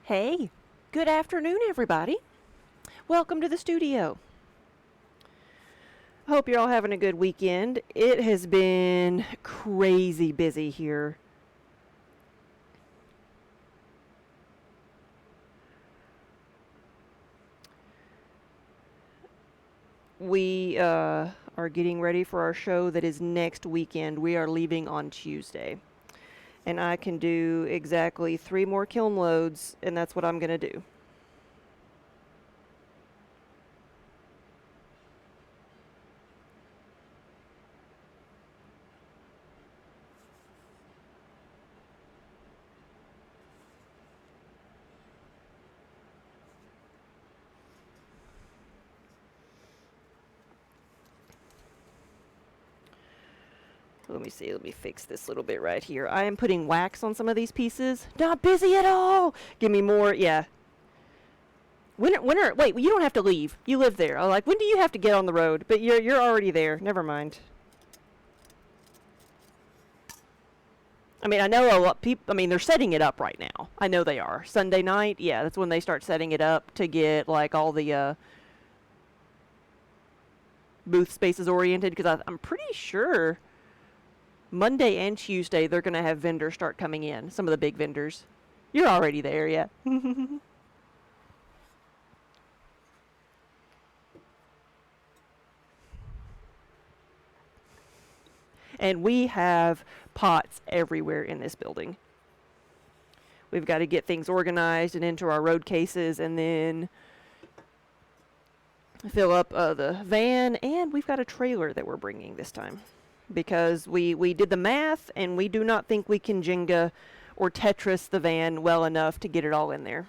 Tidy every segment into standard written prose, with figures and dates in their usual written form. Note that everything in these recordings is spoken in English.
Hey, good afternoon, everybody. Welcome to the studio. Hope you're all having a good weekend. It has been crazy busy here. We are getting ready for our show that is next weekend. We are leaving on Tuesday. And I can do exactly 3 more kiln loads, and that's what I'm going to do. Let me see. Let me fix this little bit right here. I am putting wax on some of these pieces. Not busy at all. Give me more. Yeah. Wait, you don't have to leave. You live there. I'm like, when do you have to get on the road? But you're already there. Never mind. I mean, I know a lot people. I mean, they're setting it up right now. I know they are. Sunday night, yeah, that's when they start setting it up to get like all the booth spaces oriented. Because I'm pretty sure Monday and Tuesday they're gonna have vendors start coming in. Some of the big vendors. You're already there, yeah. And we have pots everywhere in this building. We've got to get things organized and into our road cases, and then fill up the van, and we've got a trailer that we're bringing this time. Because we did the math, and we do not think we can Jenga or Tetris the van well enough to get it all in there.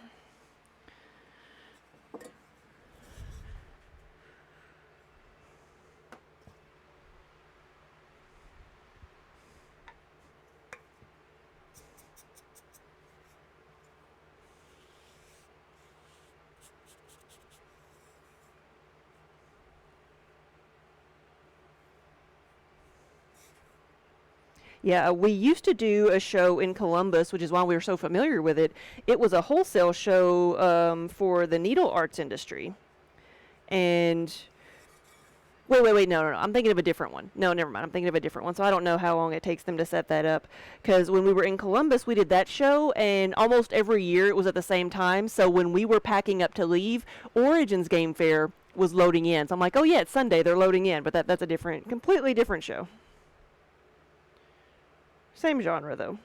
Yeah, we used to do a show in Columbus, which is why we were so familiar with it. It was a wholesale show for the needle arts industry. And wait, no. I'm thinking of a different one. No, never mind. I'm thinking of a different one. So I don't know how long it takes them to set that up. Because when we were in Columbus, we did that show, and almost every year it was at the same time. So when we were packing up to leave, Origins Game Fair was loading in. So I'm like, oh yeah, it's Sunday. They're loading in. But that's a completely different show. Same genre, though.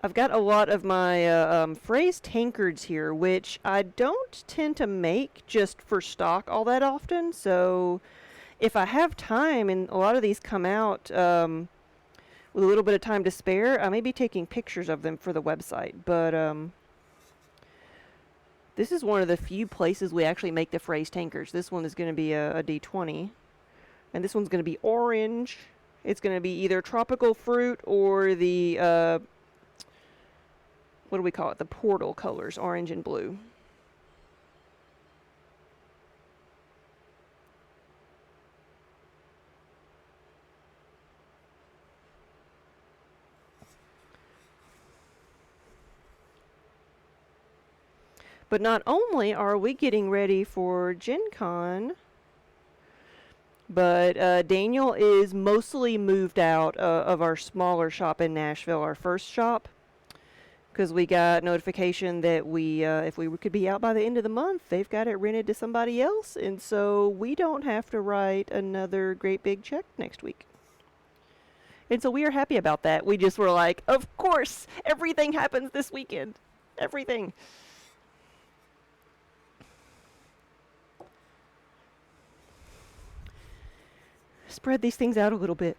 I've got a lot of my phrase tankards here, which I don't tend to make just for stock all that often. So if I have time, and a lot of these come out with a little bit of time to spare, I may be taking pictures of them for the website. But this is one of the few places we actually make the phrase tankards. This one is going to be a D20. And this one's going to be orange. It's going to be either tropical fruit or the, what do we call it? The portal colors, orange and blue. But not only are we getting ready for Gen Con, but Daniel is mostly moved out of our smaller shop in Nashville, our first shop, because we got notification that if we could be out by the end of the month, they've got it rented to somebody else, and so we don't have to write another great big check next week. And so we are happy about that. We just were like, of course, everything happens this weekend. Everything. Spread these things out a little bit.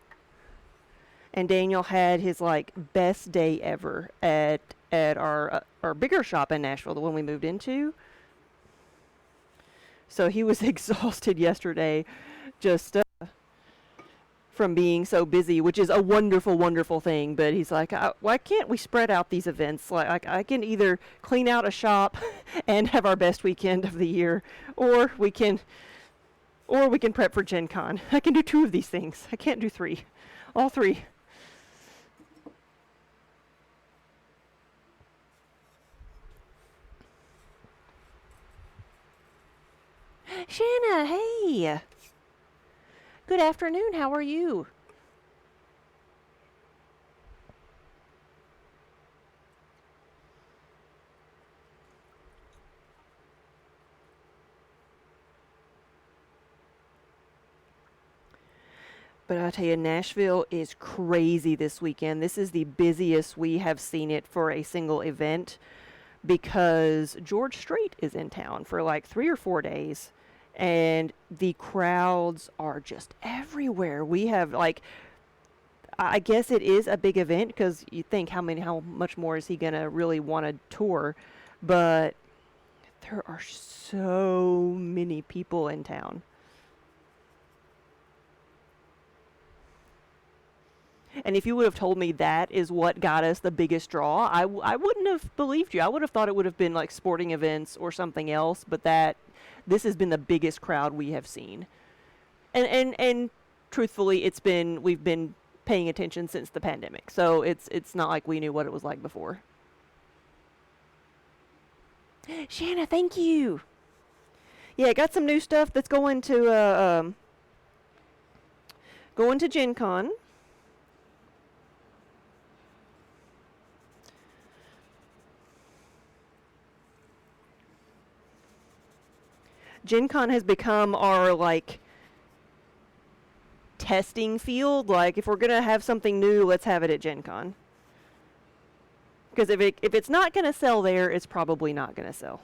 And Daniel had his like best day ever at our bigger shop in Nashville, the one we moved into. So he was exhausted yesterday, just from being so busy, which is a wonderful, wonderful thing. But he's like, why can't we spread out these events? Like I can either clean out a shop and have our best weekend of the year, or we can prep for Gen Con. I can do 2 of these things. I can't do 3. All 3. Shanna, hey. Good afternoon. How are you? But I tell you, Nashville is crazy this weekend. This is the busiest we have seen it for a single event because George Strait is in town for like 3 or 4 days. And the crowds are just everywhere. We have like, I guess it is a big event because you think how much more is he gonna really want to tour, but there are so many people in town. And if you would have told me that is what got us the biggest draw, I wouldn't have believed you. I would have thought it would have been like sporting events or something else, but this has been the biggest crowd we have seen. And truthfully, we've been paying attention since the pandemic. So it's not like we knew what it was like before. Shanna, thank you. Yeah, I got some new stuff that's going to Gen Con. Gen Con has become our like testing field. Like if we're gonna have something new, let's have it at Gen Con. Because if it's not gonna sell there, it's probably not gonna sell.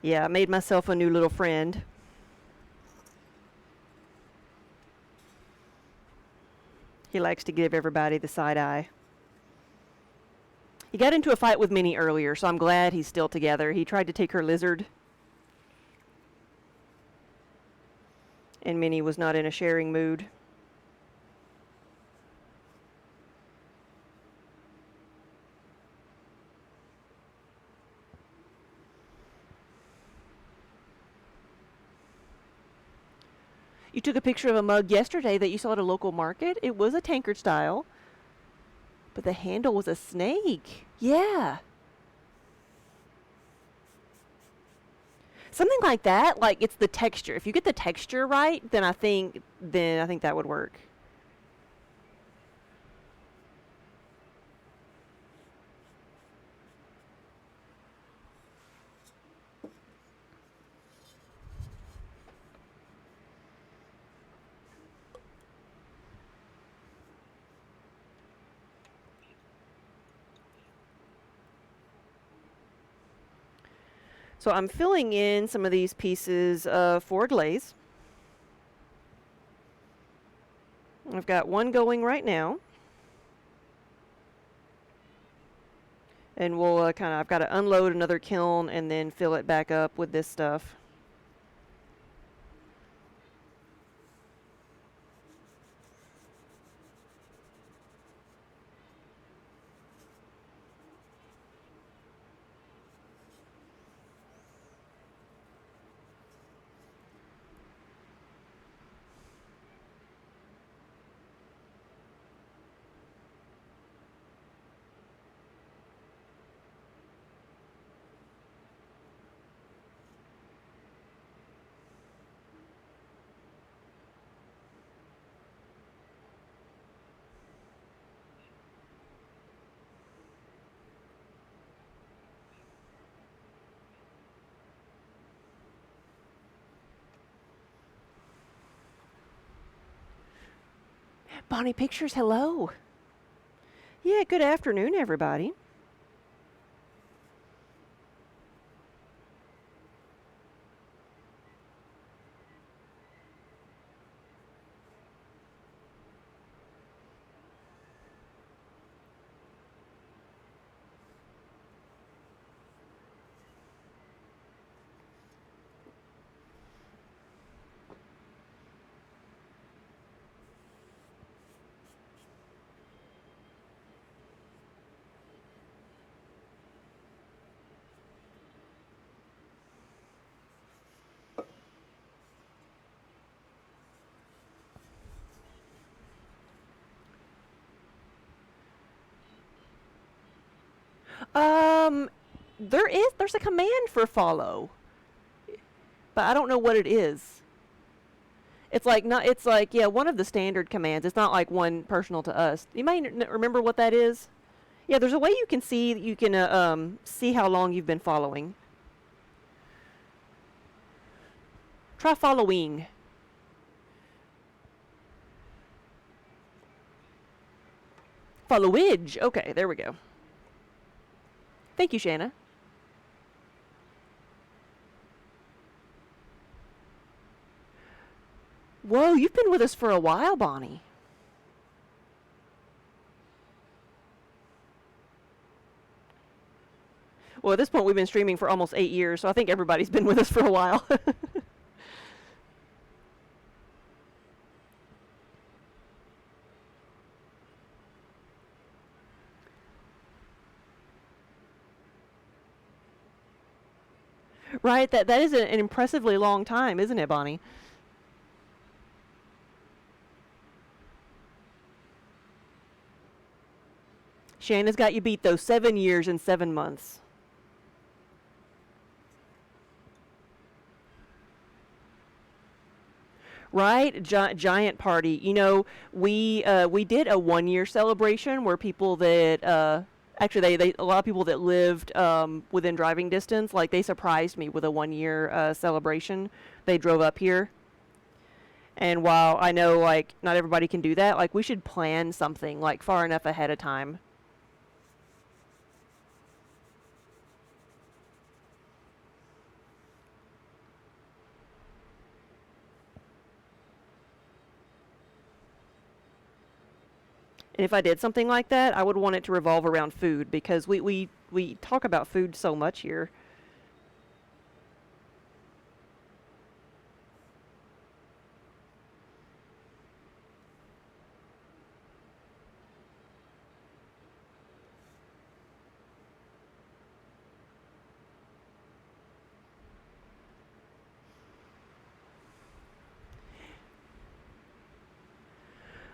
Yeah, I made myself a new little friend. He likes to give everybody the side eye. He got into a fight with Minnie earlier, so I'm glad he's still together. He tried to take her lizard, and Minnie was not in a sharing mood. You took a picture of a mug yesterday that you saw at a local market. It was a tankard style, but the handle was a snake. Yeah. Something like that. Like it's the texture. If you get the texture right, then I think that would work. So I'm filling in some of these pieces for glaze. I've got one going right now. And we'll I've got to unload another kiln and then fill it back up with this stuff. Bonnie Pictures, hello. Yeah, good afternoon, everybody. Um, there's a command for follow, but I don't know what it is. It's like not. It's like yeah, one of the standard commands. It's not like one personal to us. You may remember what that is. Yeah, there's a way you can see see how long you've been following. Try following. Followage. Okay, there we go. Thank you, Shanna. Whoa, you've been with us for a while, Bonnie. Well, at this point, we've been streaming for almost 8 years, so I think everybody's been with us for a while. Right? That is an impressively long time, isn't it, Bonnie? Shanna's got you beat, though. 7 years and 7 months. Right? Giant party. You know, we did a 1 year celebration where people that actually they a lot of people that lived within driving distance, like they surprised me with a 1 year celebration. They drove up here, and while I know like not everybody can do that, like we should plan something like far enough ahead of time. And if I did something like that, I would want it to revolve around food because we talk about food so much here.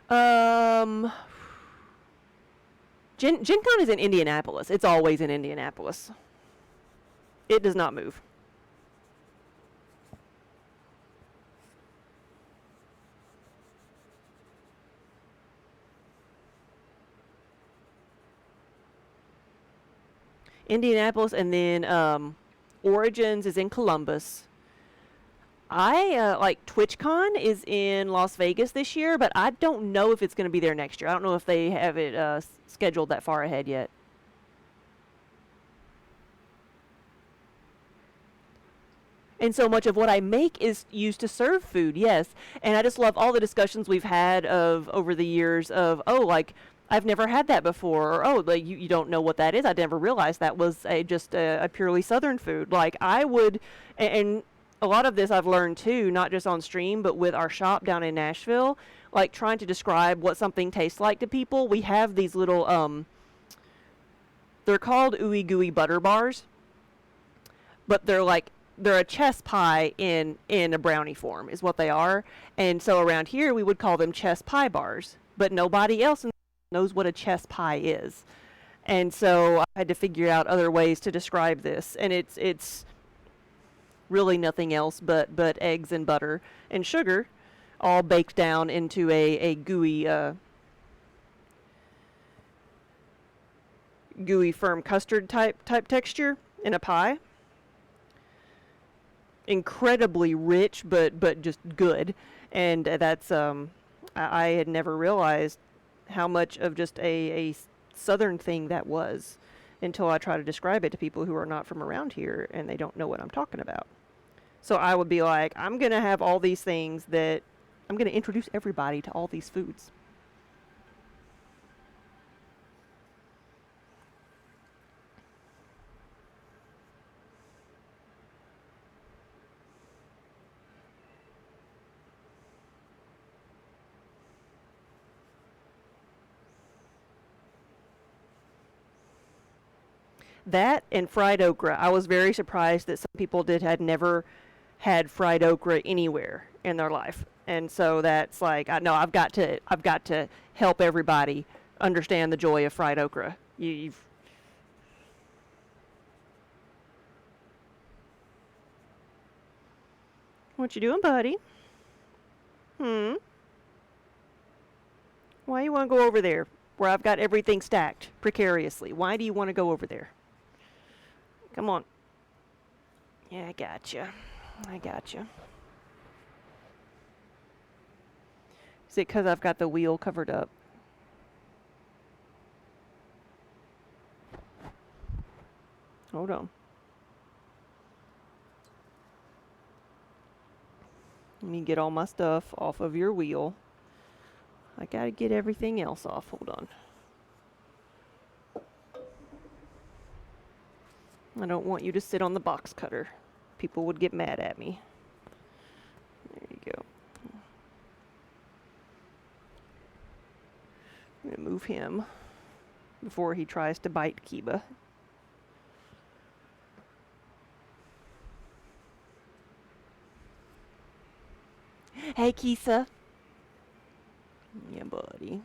Um, Gen Con is in Indianapolis. It's always in Indianapolis. It does not move. Indianapolis, and then Origins is in Columbus. I like TwitchCon is in Las Vegas this year, but I don't know if it's going to be there next year. I don't know if they have it scheduled that far ahead yet. And so much of what I make is used to serve food, yes. And I just love all the discussions we've had of over the years of, oh, like I've never had that before, or oh, like you don't know what that is. I never realized that was just a purely Southern food. Like I would, and a lot of this I've learned too, not just on stream, but with our shop down in Nashville. Like trying to describe what something tastes like to people. We have these little, they're called ooey gooey butter bars, but they're a chess pie in a brownie form is what they are. And so around here we would call them chess pie bars, but nobody else knows what a chess pie is. And so I had to figure out other ways to describe this, and it's really nothing else but eggs and butter and sugar all baked down into a gooey gooey firm custard type texture in a pie. Incredibly rich, but just good. And that's I had never realized how much of just a southern thing that was until I try to describe it to people who are not from around here and they don't know what I'm talking about. So I would be like, I'm gonna have all these things that I'm gonna introduce everybody to all these foods. That and fried okra. I was very surprised that some people did had never had fried okra anywhere in their life. And so that's like I know I've got to help everybody understand the joy of fried okra. You've What you doing, buddy? Hmm? Why you want to go over there where I've got everything stacked precariously? Why do you want to go over there? Come on. Yeah, I gotcha. I gotcha. Is it because I've got the wheel covered up? Hold on. Let me get all my stuff off of your wheel. I gotta get everything else off. Hold on. I don't want you to sit on the box cutter. People would get mad at me. There you go. I'm gonna move him before he tries to bite Kiba. Hey, Kisa. Yeah, buddy.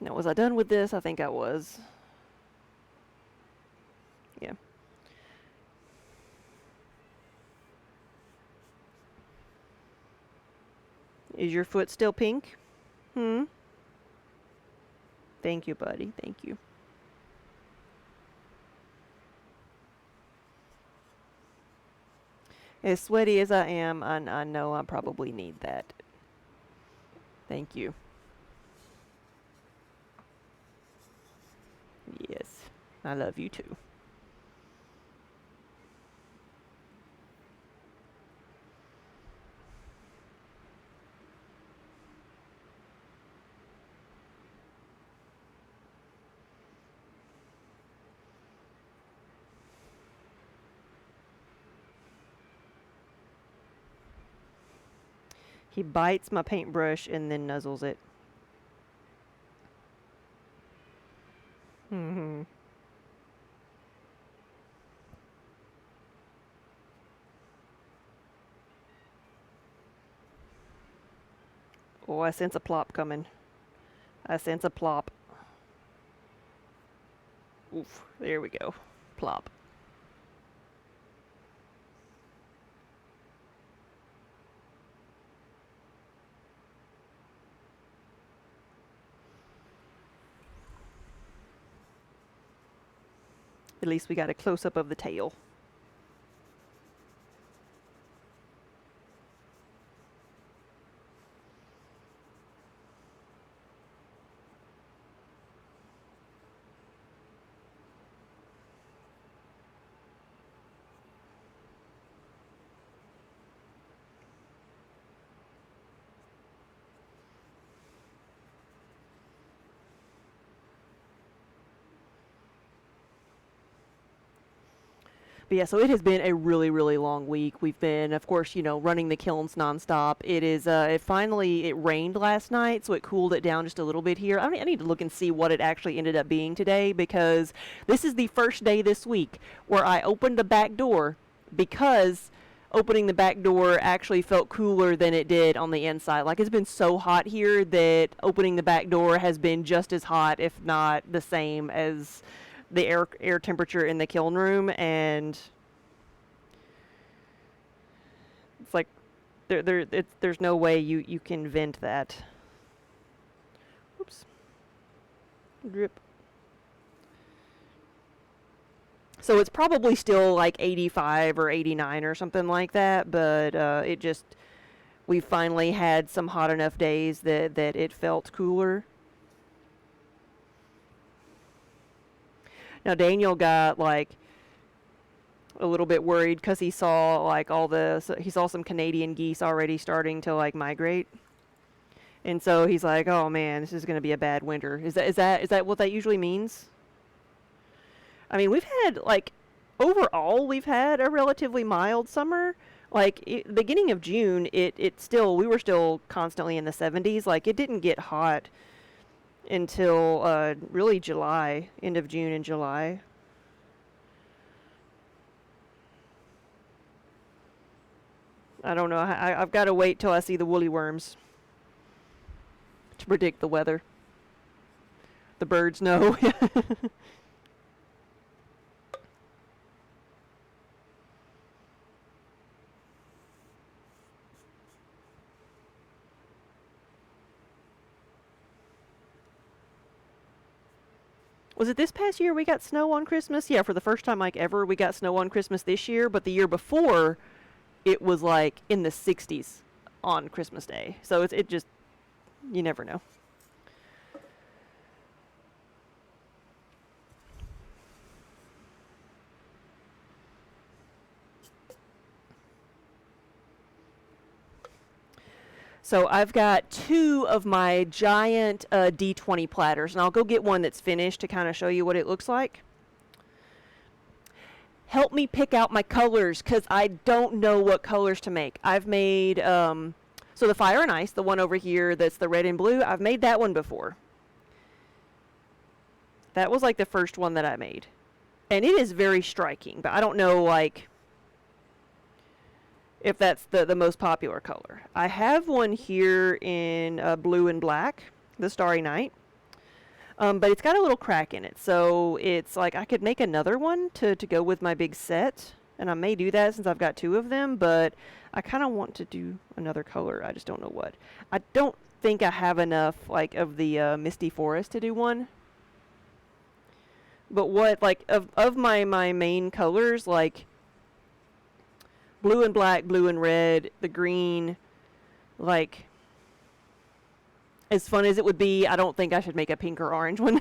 Now, was I done with this? I think I was. Yeah. Is your foot still pink? Hmm? Thank you, buddy. Thank you. As sweaty as I am, I know I probably need that. Thank you. Yes. I love you too. He bites my paintbrush and then nuzzles it. Mm-hmm. Oh, I sense a plop coming. I sense a plop. Oof, there we go. Plop. At least we got a close-up of the tail. But yeah, so it has been a really, really long week. We've been, of course, running the kilns nonstop. It finally, it rained last night, so it cooled it down just a little bit here. I need to look and see what it actually ended up being today, because this is the first day this week where I opened the back door, because opening the back door actually felt cooler than it did on the inside. Like, it's been so hot here that opening the back door has been just as hot, if not the same as the air temperature in the kiln room, and it's like there's no way you can vent that. Oops. Drip. So it's probably still like 85 or 89 or something like that, but we finally had some hot enough days that it felt cooler. Now Daniel got like a little bit worried because he saw he saw some Canadian geese already starting to like migrate, and so he's like, "Oh man, this is going to be a bad winter." Is that what that usually means? I mean, overall we've had a relatively mild summer. Like beginning of June, we were still constantly in the 70s. Like it didn't get hot until really July, end of June and July. I don't know. I've got to wait till I see the woolly worms to predict the weather. The birds know. Was it this past year we got snow on Christmas? Yeah, for the first time like ever, we got snow on Christmas this year. But the year before, it was like in the 60s on Christmas Day. So it just, you never know. So I've got two of my giant D20 platters, and I'll go get one that's finished to kind of show you what it looks like. Help me pick out my colors, because I don't know what colors to make. I've made, so the Fire and Ice, the one over here that's the red and blue, I've made that one before. That was like the first one that I made. And it is very striking, but I don't know, like, if that's the most popular color. I have one here in blue and black, the Starry Night. But it's got a little crack in it, so it's like I could make another one to go with my big set, and I may do that since I've got two of them, but I kind of want to do another color. I just don't know what. I don't think I have enough like of the Misty Forest to do one. But what, like, of my main colors, like blue and black, blue and red, the green, like, as fun as it would be, I don't think I should make a pink or orange one.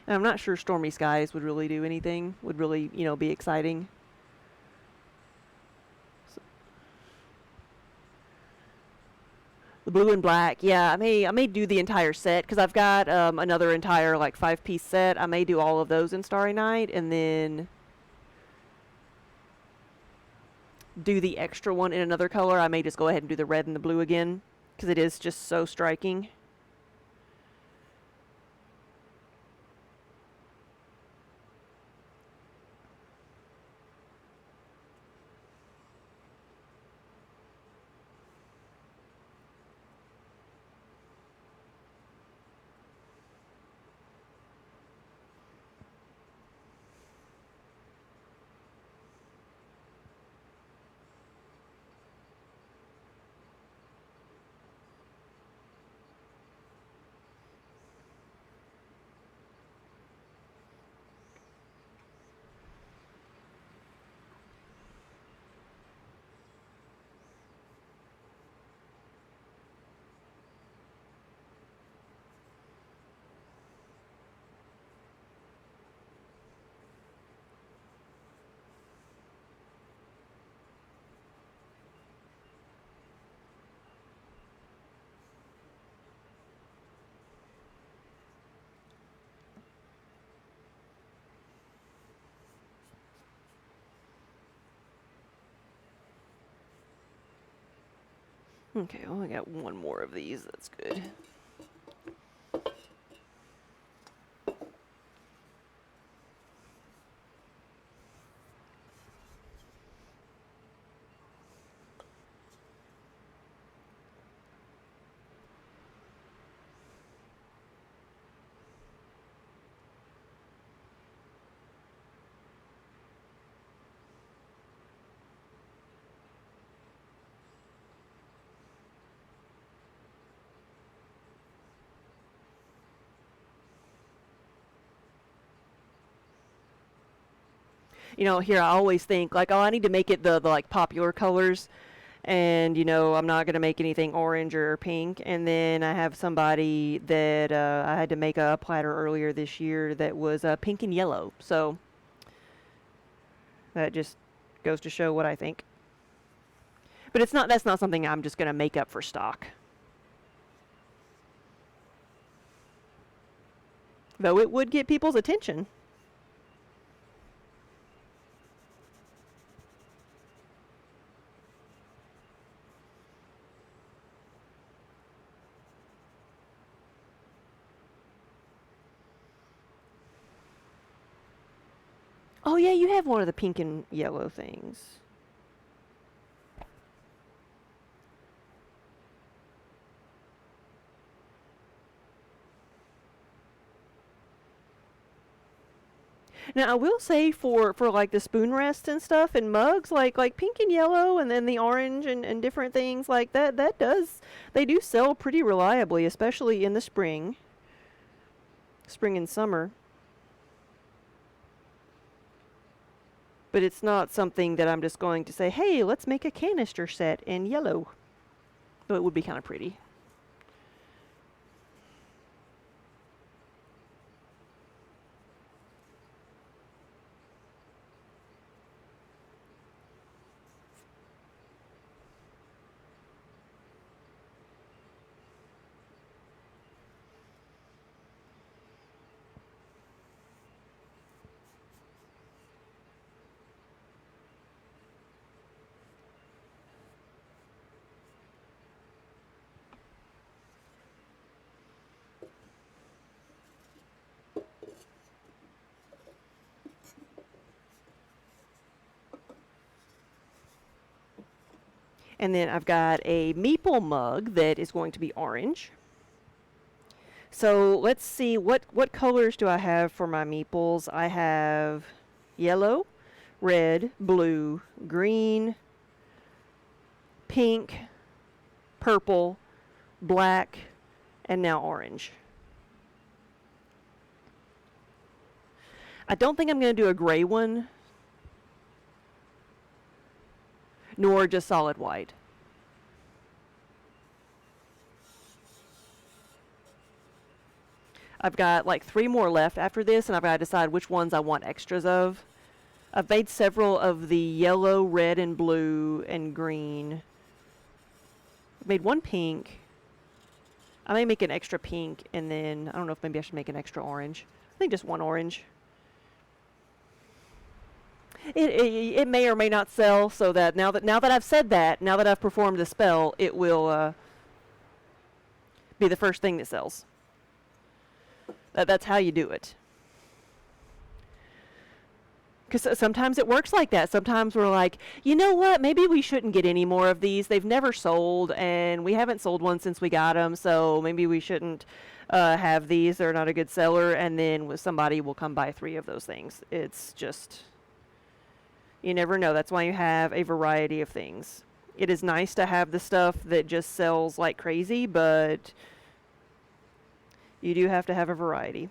And I'm not sure Stormy Skies would really do anything, would really, be exciting. So, the blue and black, yeah, I may do the entire set, because I've got another entire, like, 5-piece set. I may do all of those in Starry Night, and then do the extra one in another color. I may just go ahead and do the red and the blue again, because it is just so striking. Okay, well, I got one more of these. That's good. Here I always think like, oh, I need to make it the like popular colors, and I'm not gonna make anything orange or pink. And then I have somebody that I had to make a platter earlier this year that was pink and yellow. So that just goes to show what I think. But that's not something I'm just gonna make up for stock. Though it would get people's attention. Oh yeah, you have one of the pink and yellow things. Now I will say for like the spoon rests and stuff and mugs, like pink and yellow and then the orange and different things like that, they do sell pretty reliably, especially in the spring and summer. But it's not something that I'm just going to say, hey, let's make a canister set in yellow. Though it would be kind of pretty. And then I've got a meeple mug that is going to be orange. So let's see, what colors do I have for my meeples? I have yellow, red, blue, green, pink, purple, black, and now orange. I don't think I'm going to do a gray one, nor just solid white. I've got like 3 more left after this, and I've got to decide which ones I want extras of. I've made several of the yellow, red, and blue, and green. I've made one pink. I may make an extra pink, and then I don't know if maybe I should make an extra orange. I think just one orange. It may or may not sell, so that now that I've said that, now that I've performed the spell, it will be the first thing that sells. That's how you do it. Because sometimes it works like that. Sometimes we're like, you know what? Maybe we shouldn't get any more of these. They've never sold, and we haven't sold one since we got them, so maybe we shouldn't have these. They're not a good seller. And then somebody will come buy 3 of those things. It's just, you never know. That's why you have a variety of things. It is nice to have the stuff that just sells like crazy, but you do have to have a variety.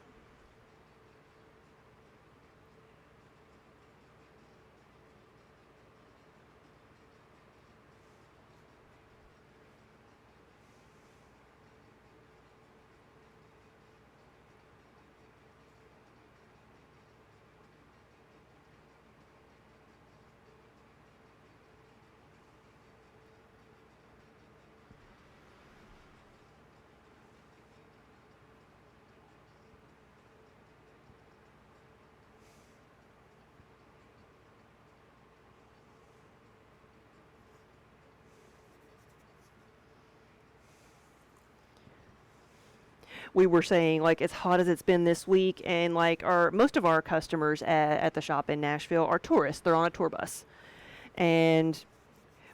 We were saying like as hot as it's been this week, and like our most of our customers at the shop in Nashville are tourists. They're on a tour bus, and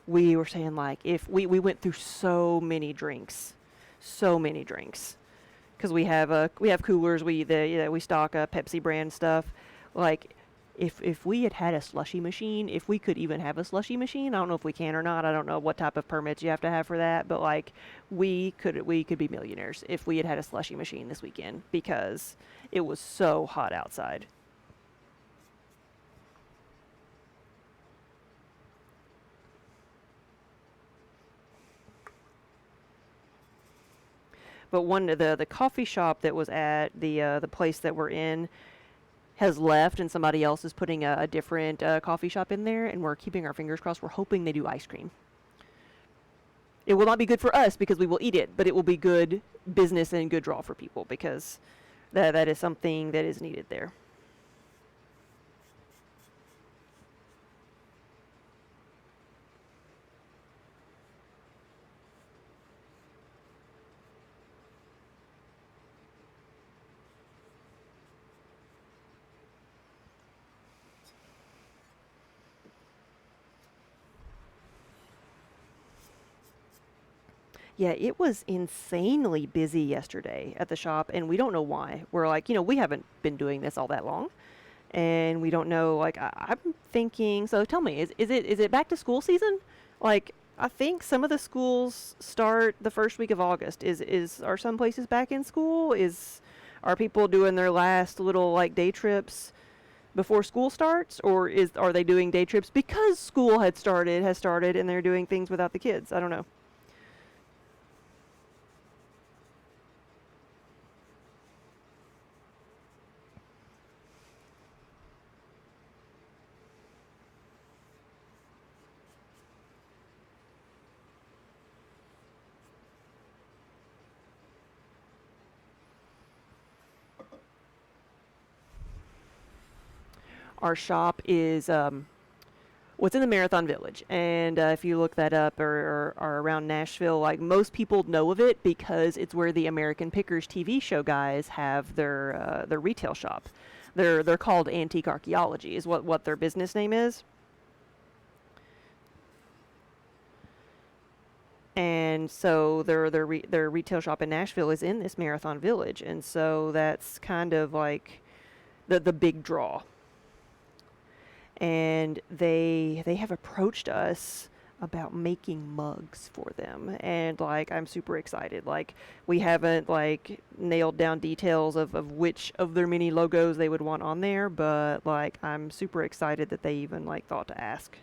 we were saying like if we went through so many drinks, because we have coolers. We stock Pepsi brand stuff. Like if we had a slushy machine, if we could even have a slushy machine, I don't know if we can or not. I don't know what type of permits you have to have for that, but like we could be millionaires if we had a slushy machine this weekend because it was so hot outside. But one of the coffee shop that was at the place that we're in has left, and somebody else is putting a different coffee shop in there, and we're keeping our fingers crossed. We're hoping they do ice cream. It will not be good for us because we will eat it, but it will be good business and good draw for people because that is something that is needed there. Yeah, it was insanely busy yesterday at the shop, and we don't know why. We're like, we haven't been doing this all that long, and we don't know. Like, I'm thinking. So tell me, is it back to school season? Like, I think some of the schools start the first week of August. Are some places back in school? Are people doing their last little like day trips before school starts, or are they doing day trips because school has started, and they're doing things without the kids? I don't know. Our shop is what's in the Marathon Village, and if you look that up or around Nashville, like most people know of it because it's where the American Pickers TV show guys have their retail shop. They're called Antique Archaeology, is what their business name is. And so their retail shop in Nashville is in this Marathon Village, and so that's kind of like the big draw. And they have approached us about making mugs for them, and like I'm super excited. Like we haven't like nailed down details of which of their many logos they would want on there, but like I'm super excited that they even like thought to ask.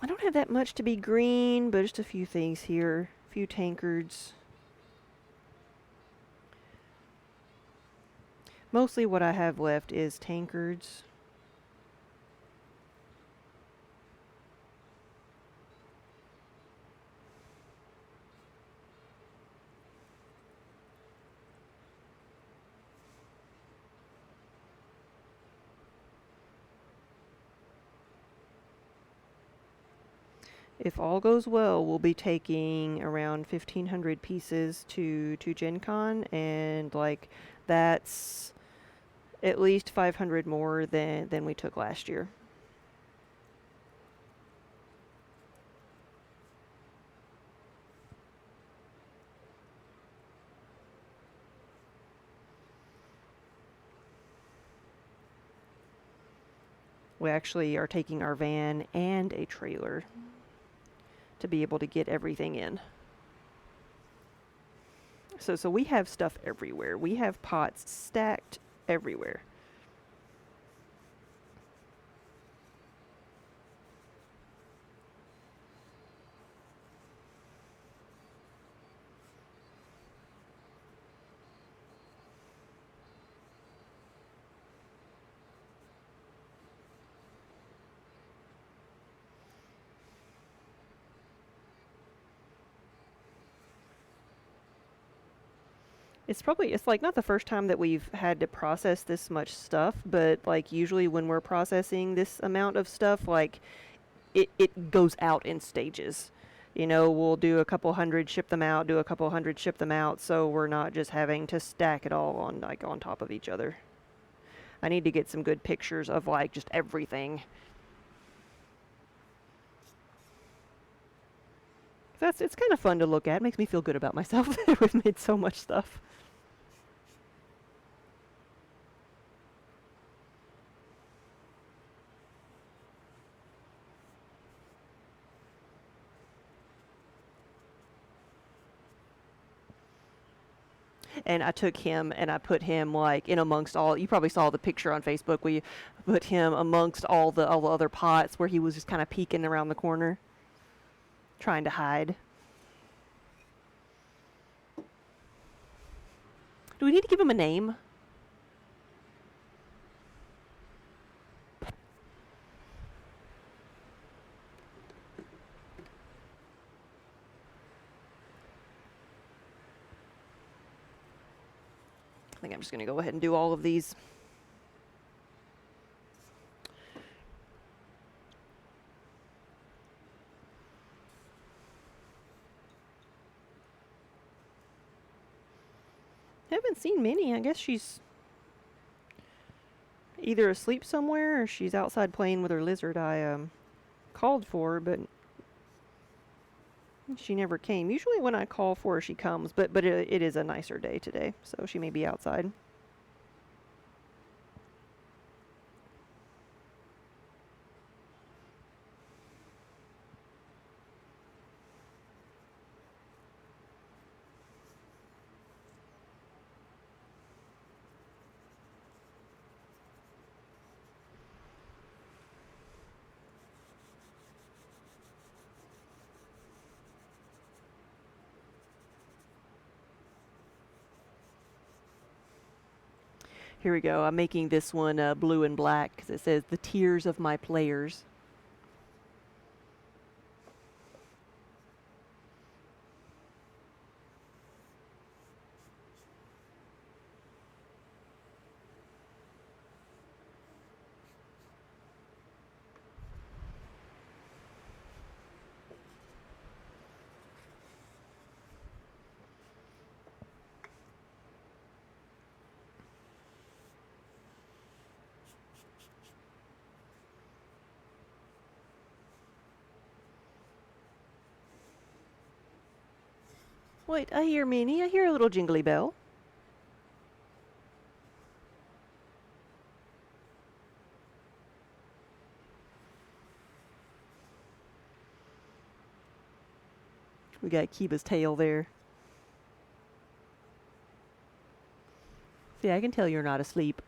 I don't have that much to be green, but just a few things here, a few tankards. Mostly what I have left is tankards. If all goes well, we'll be taking around 1,500 pieces to Gen Con, and like that's at least 500 more than we took last year. We actually are taking our van and a trailer to be able to get everything in. So we have stuff everywhere. We have pots stacked everywhere. It's like not the first time that we've had to process this much stuff, but like usually when we're processing this amount of stuff, like it goes out in stages. We'll do a couple hundred, ship them out, do a couple hundred, ship them out, so we're not just having to stack it all on top of each other. I need to get some good pictures of like just everything. It's kind of fun to look at. It makes me feel good about myself that we've made so much stuff. and I took him and I put him like in amongst all. You probably saw the picture on Facebook. We put him amongst all the other pots where he was just kind of peeking around the corner, trying to hide. Do we need to give him a name? I think I'm just going to go ahead and do all of these. Haven't seen Minnie. I guess she's either asleep somewhere or she's outside playing with her lizard. I called for her, but she never came. Usually when I call for her, she comes, but it is a nicer day today, so she may be outside. Here we go. I'm making this one blue and black because it says the tears of my players. Wait, I hear Minnie. I hear a little jingly bell. We got Kiba's tail there. See, I can tell you're not asleep.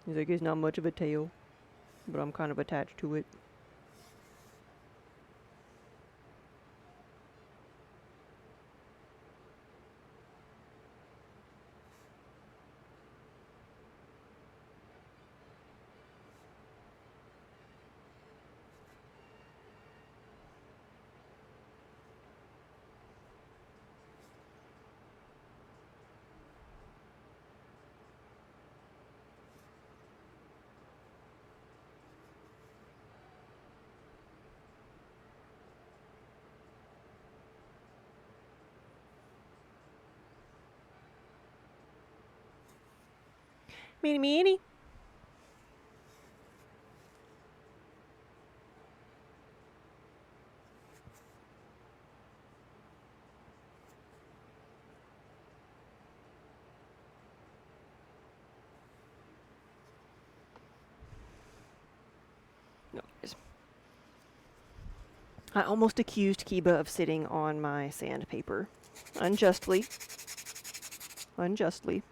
He's like, it's not much of a tail, but I'm kind of attached to it. Minnie, Minnie. No. I almost accused Kiba of sitting on my sandpaper. Unjustly. Unjustly.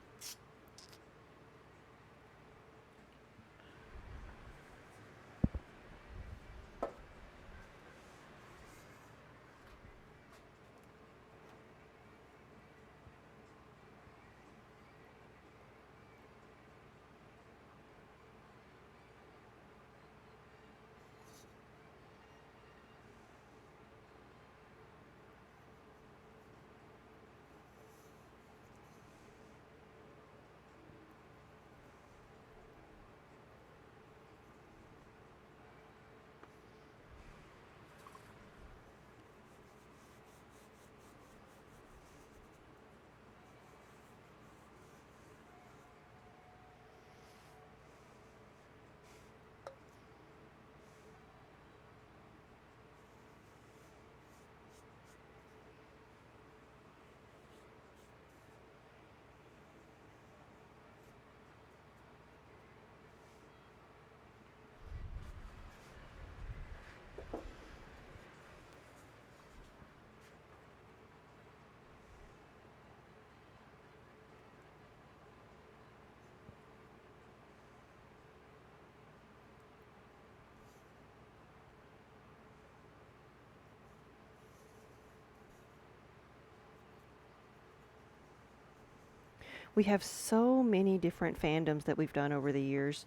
We have so many different fandoms that we've done over the years.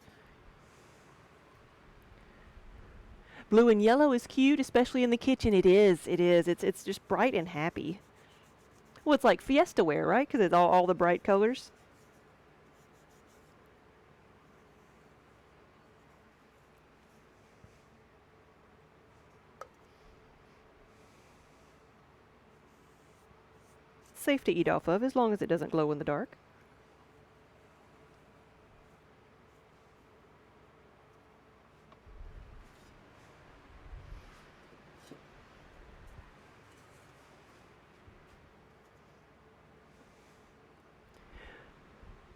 Blue and yellow is cute, especially in the kitchen. It is. It is. It's just bright and happy. Well, it's like fiesta wear, right? Because it's all the bright colors. Safe to eat off of as long as it doesn't glow in the dark.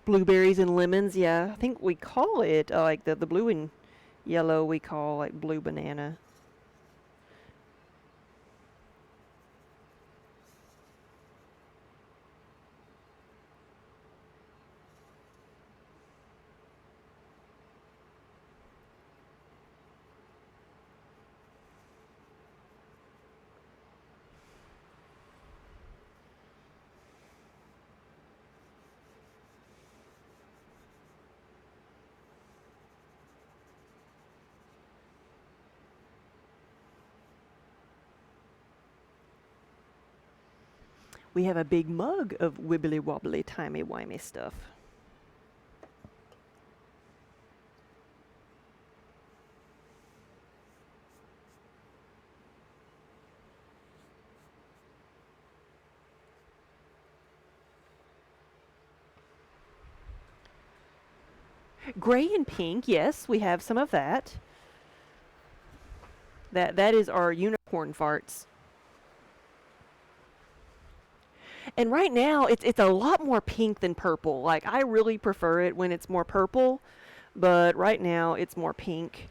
Blueberries and lemons, yeah. I think we call it like the blue and yellow we call like blue banana. We have a big mug of wibbly wobbly timey wimey stuff. Gray and pink, yes, we have some of that. That is our unicorn farts. And right now it's a lot more pink than purple. Like I really prefer it when it's more purple, but right now it's more pink.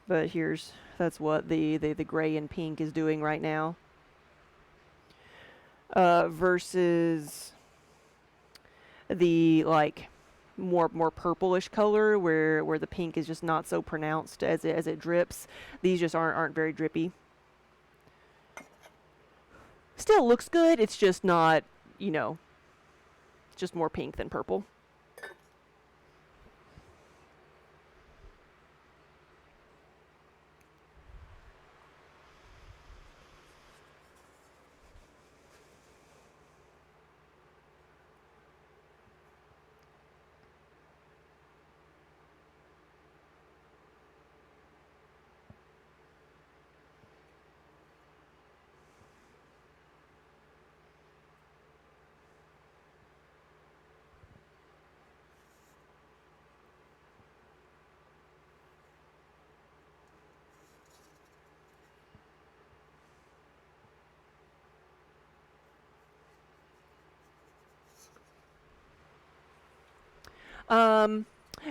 But that's what the gray and pink is doing right now. Versus the like more purplish color where the pink is just not so pronounced as it drips. These just aren't very drippy. Still looks good. It's just not, just more pink than purple. Um,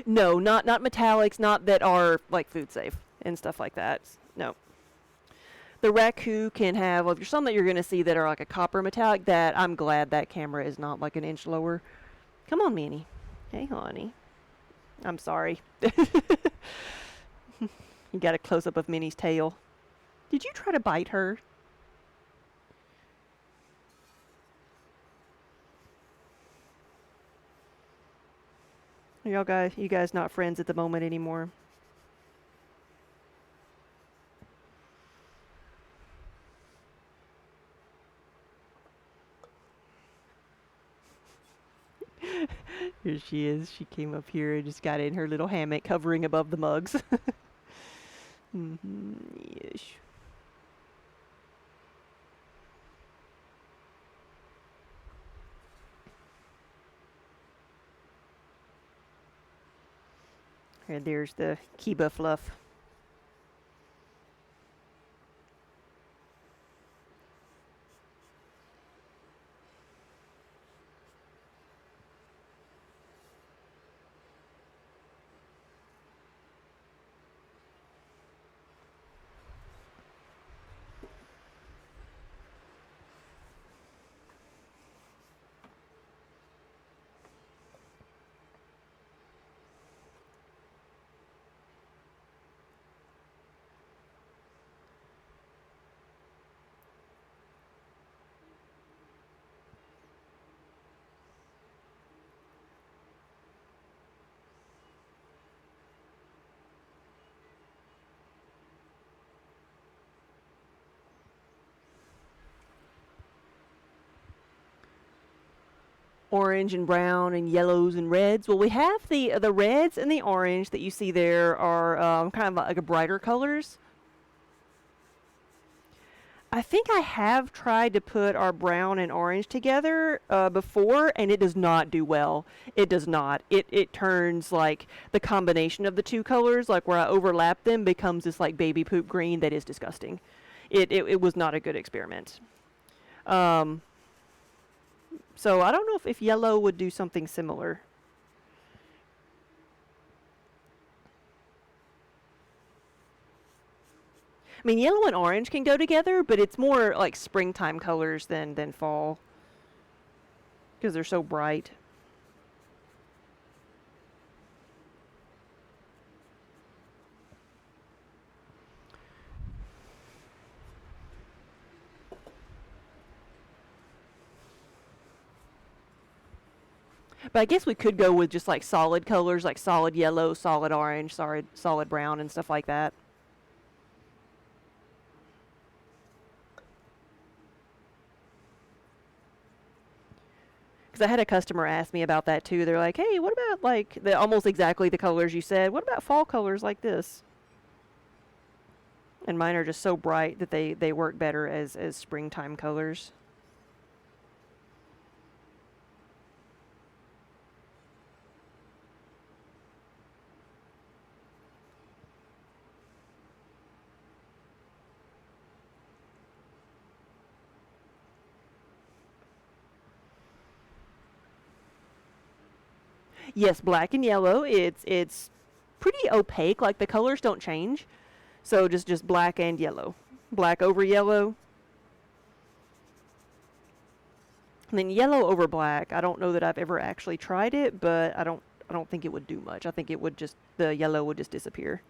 no, not metallics, not that are like food safe and stuff like that. No. The raku can have, well, there's some that you're going to see that are like a copper metallic that I'm glad that camera is not like an inch lower. Come on, Minnie. Hey, honey. I'm sorry. You got a close up of Minnie's tail. Did you try to bite her? You guys not friends at the moment anymore? Here she is. She came up here and just got in her little hammock hovering above the mugs. Yes. And there's the Kiba fluff. orange and brown and yellows and reds. Well, we have the reds and the orange that you see there are kind of like a brighter colors. I think I have tried to put our brown and orange together before, and it does not do well. It does not. It turns like the combination of the two colors, like where I overlap them, becomes this like baby poop green that is disgusting. It was not a good experiment. Um, so I don't know if yellow would do something similar. I mean, yellow and orange can go together, but it's more like springtime colors than fall because they're so bright. But I guess we could go with just like solid colors, like solid yellow, solid orange, solid brown, and stuff like that. Because I had a customer ask me about that too. They're like, "Hey, what about like the almost exactly the colors you said? What about fall colors like this?" And mine are just so bright that they work better as springtime colors. Yes, black and yellow. It's pretty opaque. Like the colors don't change. So just black and yellow. Black over yellow. And then yellow over black. I don't know that I've ever actually tried it, but I don't think it would do much. I think it would just the yellow would just disappear.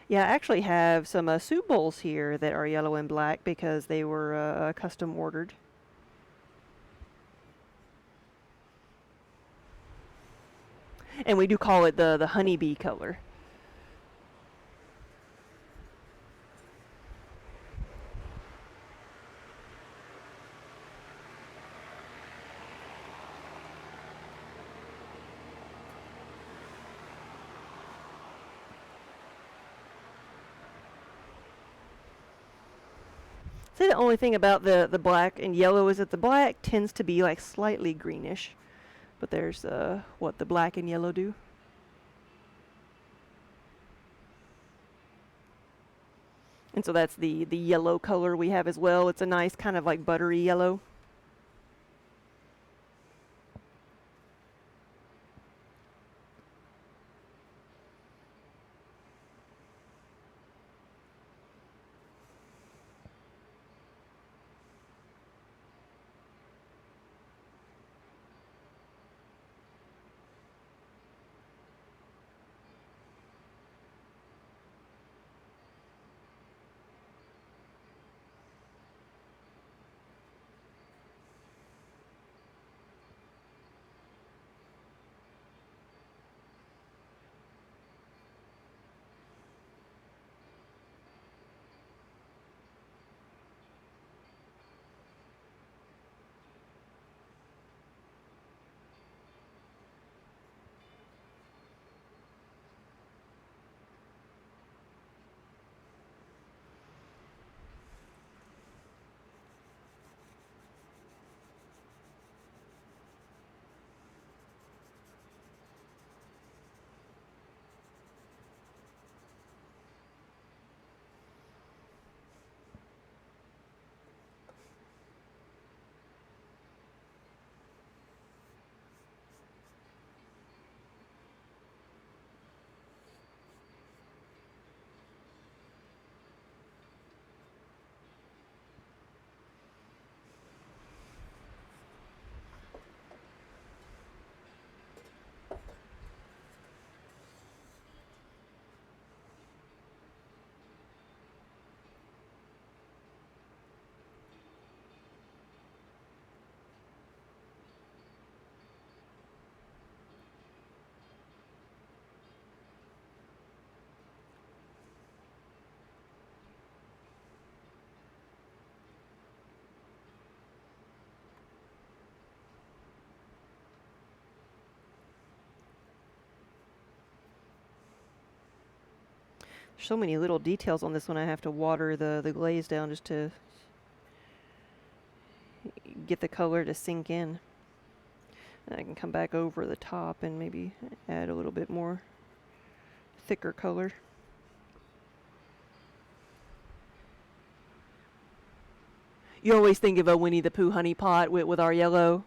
Yeah, I actually have some soup bowls here that are yellow and black because they were custom ordered. And we do call it the honeybee color. Say the only thing about the black and yellow is that the black tends to be like slightly greenish, but there's what the black and yellow do. And so that's the yellow color we have as well. It's a nice kind of like buttery yellow. so many little details on this one. I have to water the glaze down just to get the color to sink in. And I can come back over the top and maybe add a little bit more thicker color. You always think of a Winnie the Pooh honey pot with our yellow.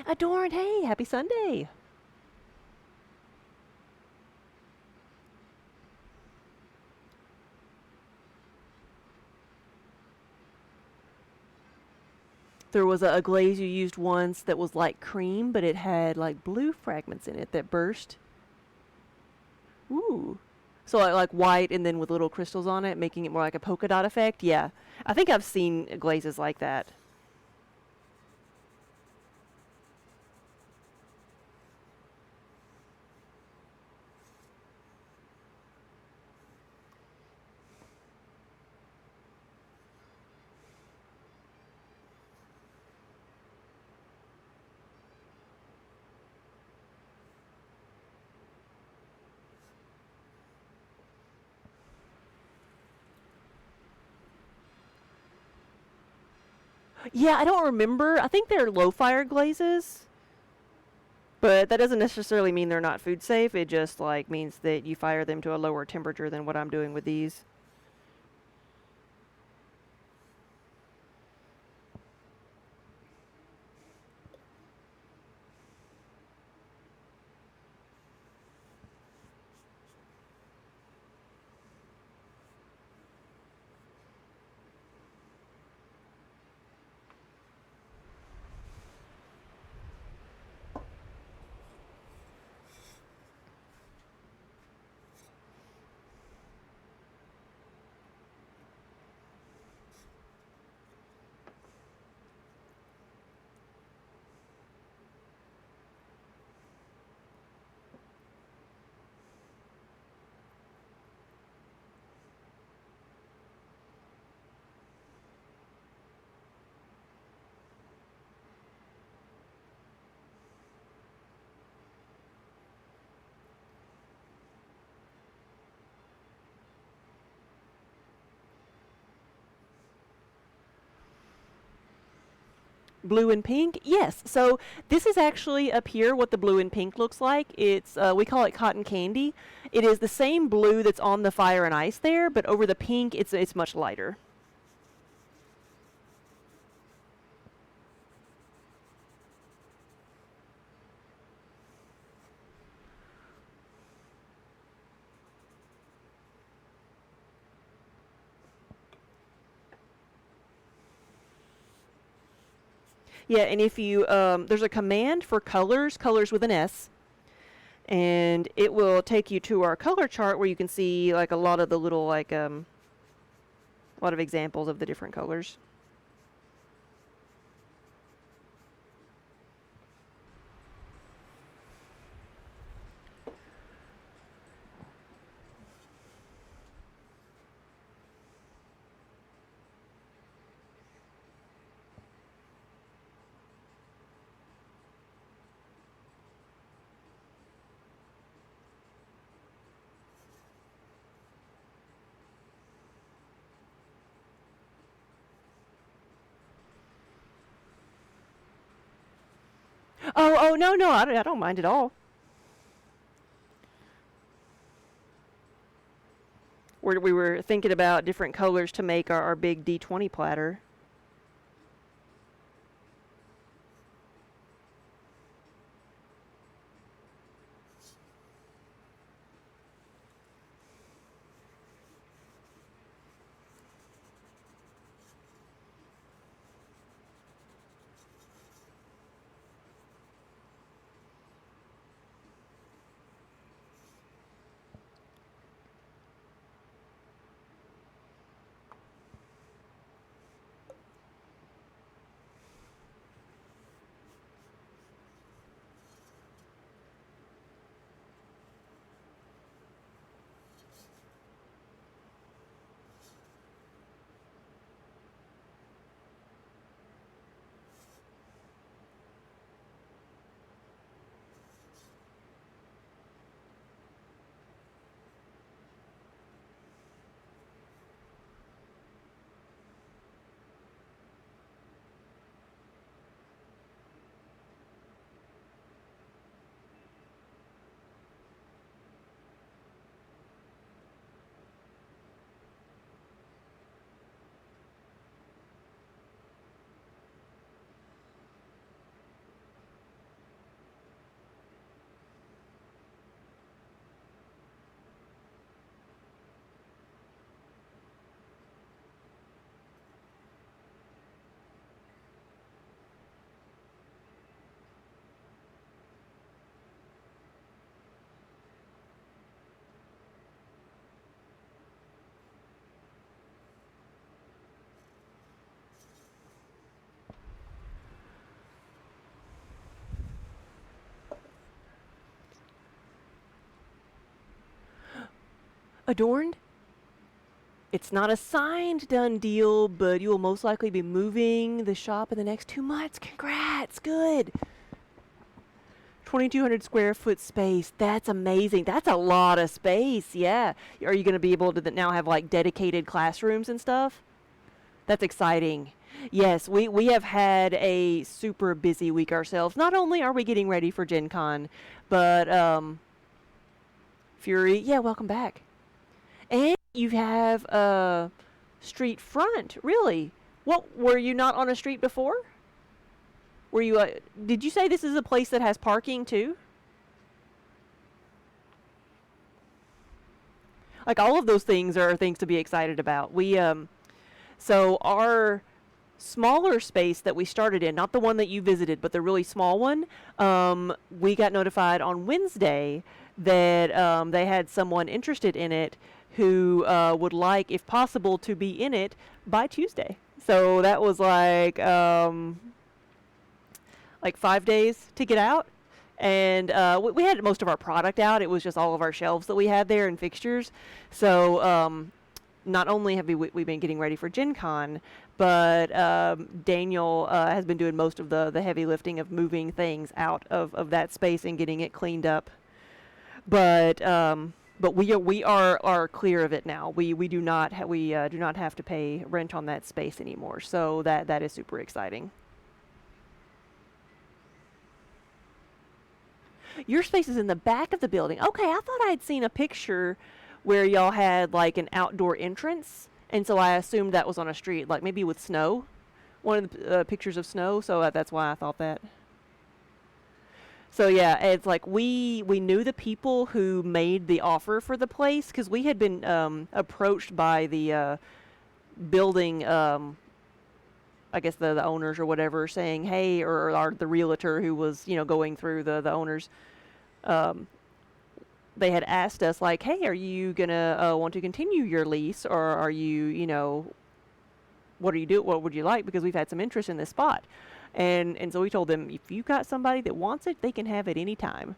Adorned, hey, happy Sunday. There was a glaze you used once that was like cream, but it had like blue fragments in it that burst. Ooh. So like white and then with little crystals on it, making it more like a polka dot effect. Yeah. I think I've seen glazes like that. Yeah, I don't remember. I think they're low fire glazes, but that doesn't necessarily mean they're not food safe. It just like means that you fire them to a lower temperature than what I'm doing with these. Blue and pink? Yes. So this is actually up here what the blue and pink looks like. It's we call it cotton candy. It is the same blue that's on the fire and ice there, but over the pink it's much lighter. Yeah, and if you there's a command for colors, colors with an S, and it will take you to our color chart where you can see like a lot of the little like a lot of examples of the different colors. Oh, no, no, I don't mind at all. We were thinking about different colors to make our big D20 platter. Adorned? It's not a signed done deal, but you will most likely be moving the shop in the next 2 months. Congrats, good. 2,200 square foot space. That's amazing. That's a lot of space. Yeah. Are you going to be able to now have like dedicated classrooms and stuff? That's exciting. Yes, we have had a super busy week ourselves. Not only are we getting ready for Gen Con, but Fury, yeah, welcome back. And you have a street front, really. What, were you not on a street before? Were you did you say this is a place that has parking too? Like all of those things are things to be excited about. So our smaller space that we started in, not the one that you visited, but the really small one, we got notified on Wednesday that they had someone interested in it who would like, if possible, to be in it by Tuesday. So that was like 5 days to get out. And we had most of our product out. It was just all of our shelves that we had there and fixtures. So not only have we been getting ready for Gen Con, but Daniel has been doing most of the heavy lifting of moving things out of that space and getting it cleaned up. But we are clear of it now. We do not do not have to pay rent on that space anymore. So that is super exciting. Your space is in the back of the building. Okay, I thought I'd seen a picture where y'all had like an outdoor entrance, and so I assumed that was on a street, like maybe with snow. One of the pictures of snow, so that's why I thought that. So yeah, it's like we knew the people who made the offer for the place because we had been approached by the building, I guess the owners or whatever, saying, hey, or the realtor who was going through the owners. Um, they had asked us like, hey, are you gonna want to continue your lease, or are you what are you do? What would you like? Because we've had some interest in this spot. And so we told them, if you got somebody that wants it, they can have it any time.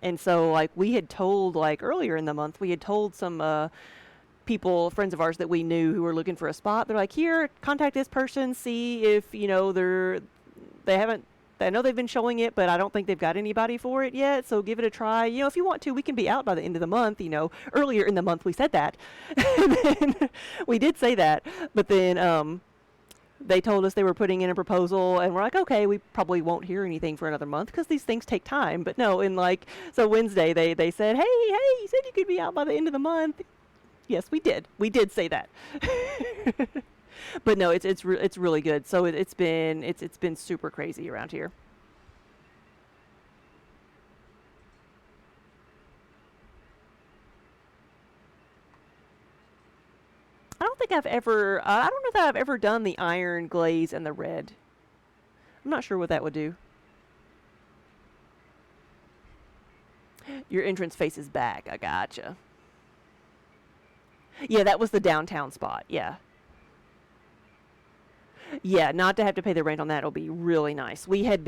And so like we had told, like earlier in the month, we had told some people, friends of ours that we knew who were looking for a spot. They're like, here, contact this person, see if they haven't. I know they've been showing it, but I don't think they've got anybody for it yet. So give it a try. If you want to, we can be out by the end of the month. Earlier in the month we said that, and then we did say that, but then They told us they were putting in a proposal, and we're like, okay, we probably won't hear anything for another month because these things take time. But no, in like, so Wednesday they said, hey, you said you could be out by the end of the month. Yes, we did. We did say that. But no, it's really good. So it's been super crazy around here. I don't think I've ever. I don't know that I've ever done the iron glaze and the red. I'm not sure what that would do. Your entrance faces back. I gotcha. Yeah, that was the downtown spot. Yeah. Yeah, not to have to pay the rent on that will be really nice. We had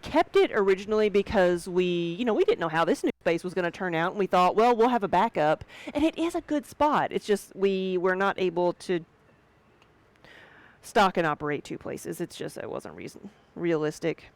kept it originally because we didn't know how this new space was going to turn out, and we thought, well, we'll have a backup, and it is a good spot. It's just we were not able to stock and operate two places. It's just it wasn't realistic.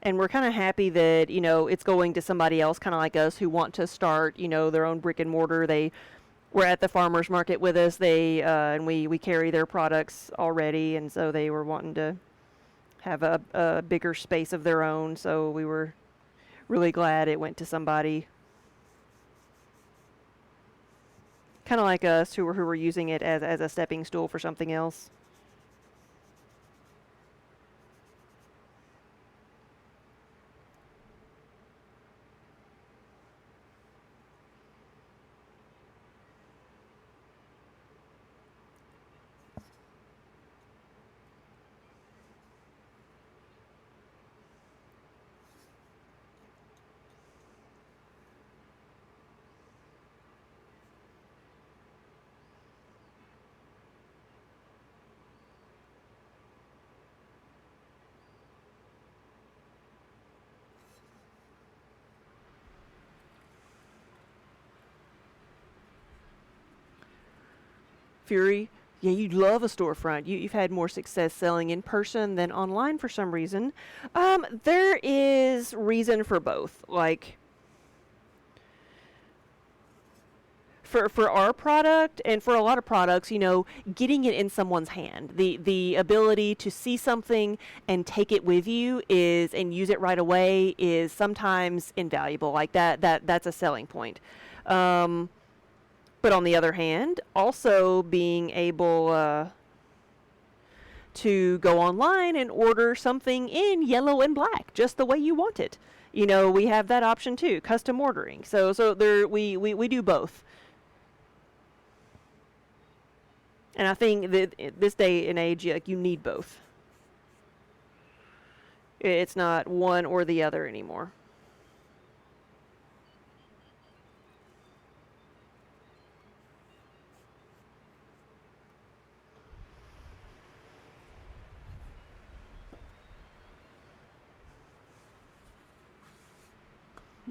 And we're kind of happy that it's going to somebody else kind of like us who want to start their own brick and mortar. They were at the farmers market with us. They and we carry their products already, and so they were wanting to have a bigger space of their own. So we were really glad it went to somebody kind of like us who were using it as a stepping stool for something else. Fury, yeah, you'd love a storefront. You've had more success selling in person than online for some reason. There is reason for both. Like for our product and for a lot of products, getting it in someone's hand, the ability to see something and take it with you is and use it right away is sometimes invaluable. Like that's a selling point. Um, but on the other hand, also being able to go online and order something in yellow and black, just the way you want it. We have that option too, custom ordering. So there we do both. And I think that this day and age, like you need both. It's not one or the other anymore.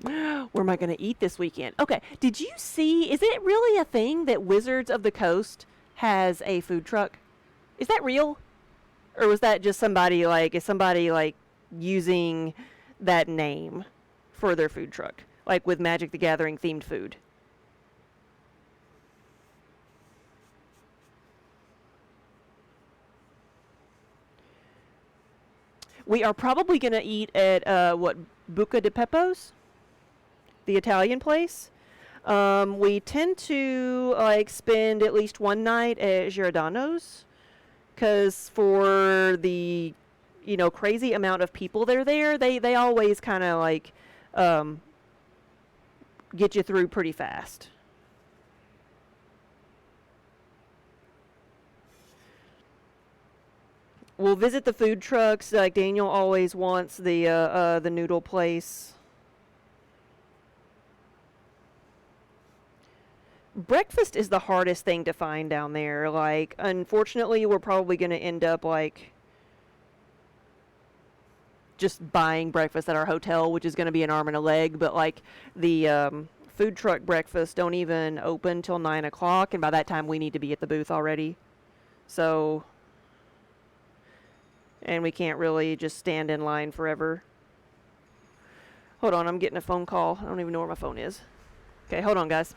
Where am I going to eat this weekend? Okay, did you see? Is it really a thing that Wizards of the Coast has a food truck? Is that real? Or was that just somebody like using that name for their food truck? Like with Magic the Gathering themed food? We are probably going to eat at, what, Buca di Beppo's? The Italian place. We tend to like spend at least one night at Giordano's because for the crazy amount of people that are there, they always kind of like um, get you through pretty fast. We'll visit the food trucks. Like Daniel always wants the noodle place. Breakfast is the hardest thing to find down there. Like, unfortunately, we're probably going to end up like just buying breakfast at our hotel, which is going to be an arm and a leg. But like the food truck breakfasts don't even open till 9 o'clock, and by that time we need to be at the booth already. So, and we can't really just stand in line forever. Hold on, I'm getting a phone call. I don't even know where my phone is. Okay, hold on, guys.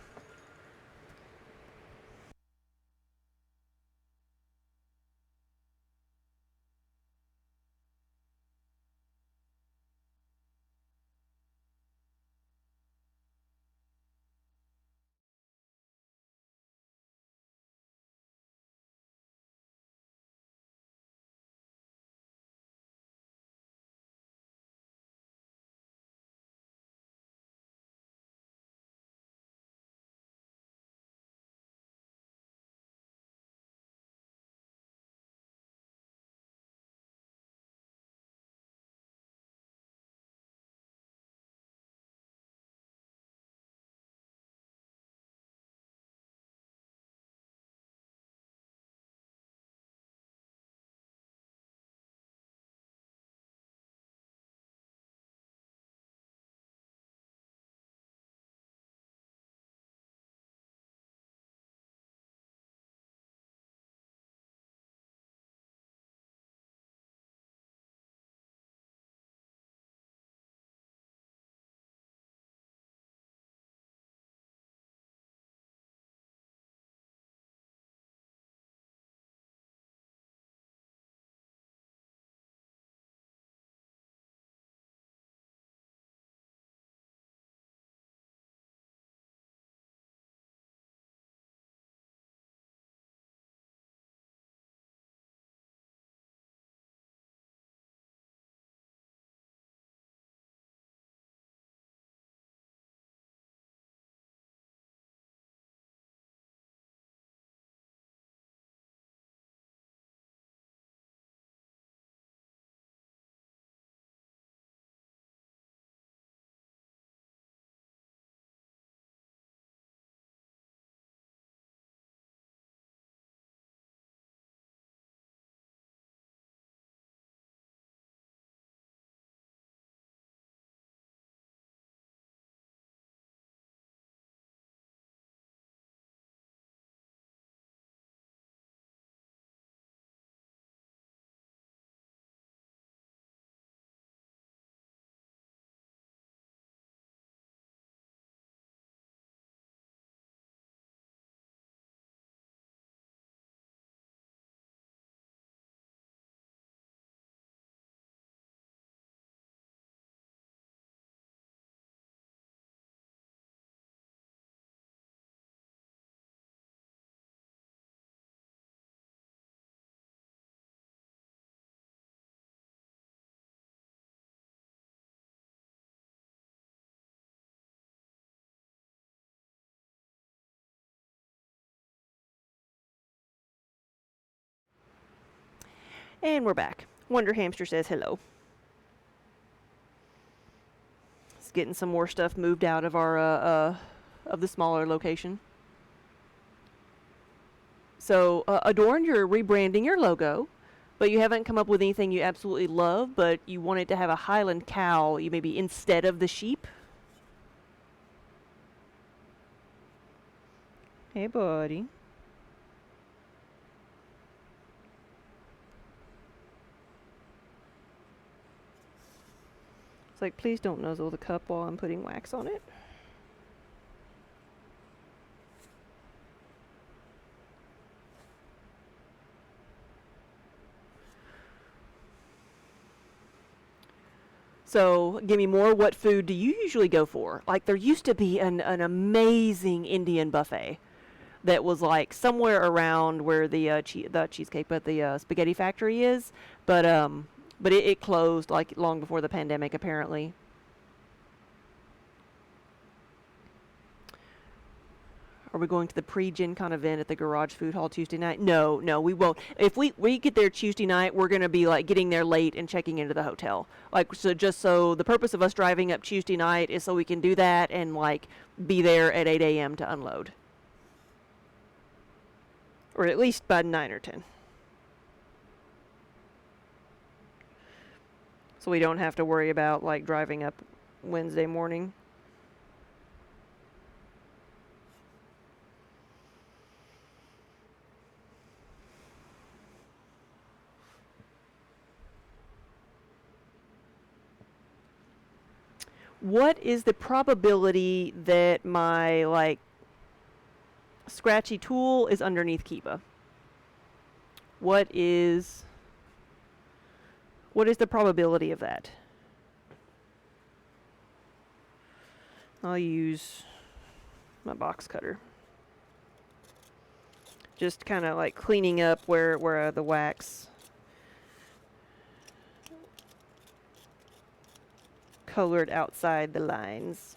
And we're back. Wonder Hamster says hello. It's getting some more stuff moved out of our of the smaller location. So, Adorn, you're rebranding your logo, but you haven't come up with anything you absolutely love, but you want it to have a Highland cow, you maybe instead of the sheep. Hey, buddy. It's like, please don't nuzzle the cup while I'm putting wax on it. So, give me more. What food do you usually go for? Like, there used to be an amazing Indian buffet that was like somewhere around where the cheesecake, but the spaghetti factory is. But it closed like long before the pandemic, apparently. Are we going to the pre-Gen Con event at the Garage Food Hall Tuesday night? No, no, we won't. If we get there Tuesday night, we're going to be like getting there late and checking into the hotel. Like, so just so the purpose of us driving up Tuesday night is so we can do that and like be there at 8 a.m. to unload. Or at least by 9 or 10. So we don't have to worry about like driving up Wednesday morning. what is the probability that my like scratchy tool is underneath Kiba? What is the probability of that? I'll use my box cutter. Just kind of like cleaning up where the wax colored outside the lines.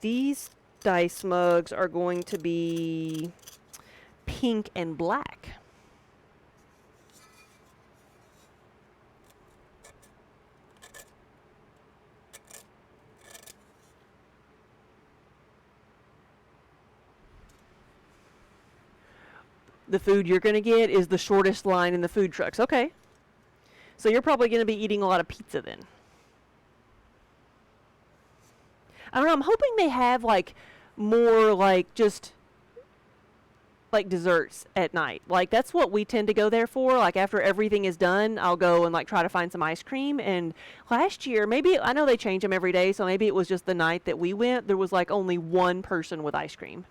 These dice mugs are going to be pink and black. The food you're going to get is the shortest line in the food trucks. Okay. So you're probably going to be eating a lot of pizza then. I don't know. I'm hoping they have like more like just like desserts at night. Like that's what we tend to go there for. Like after everything is done, I'll go and like try to find some ice cream. And last year, maybe I know they change them every day, so maybe it was just the night that we went, there was like only one person with ice cream.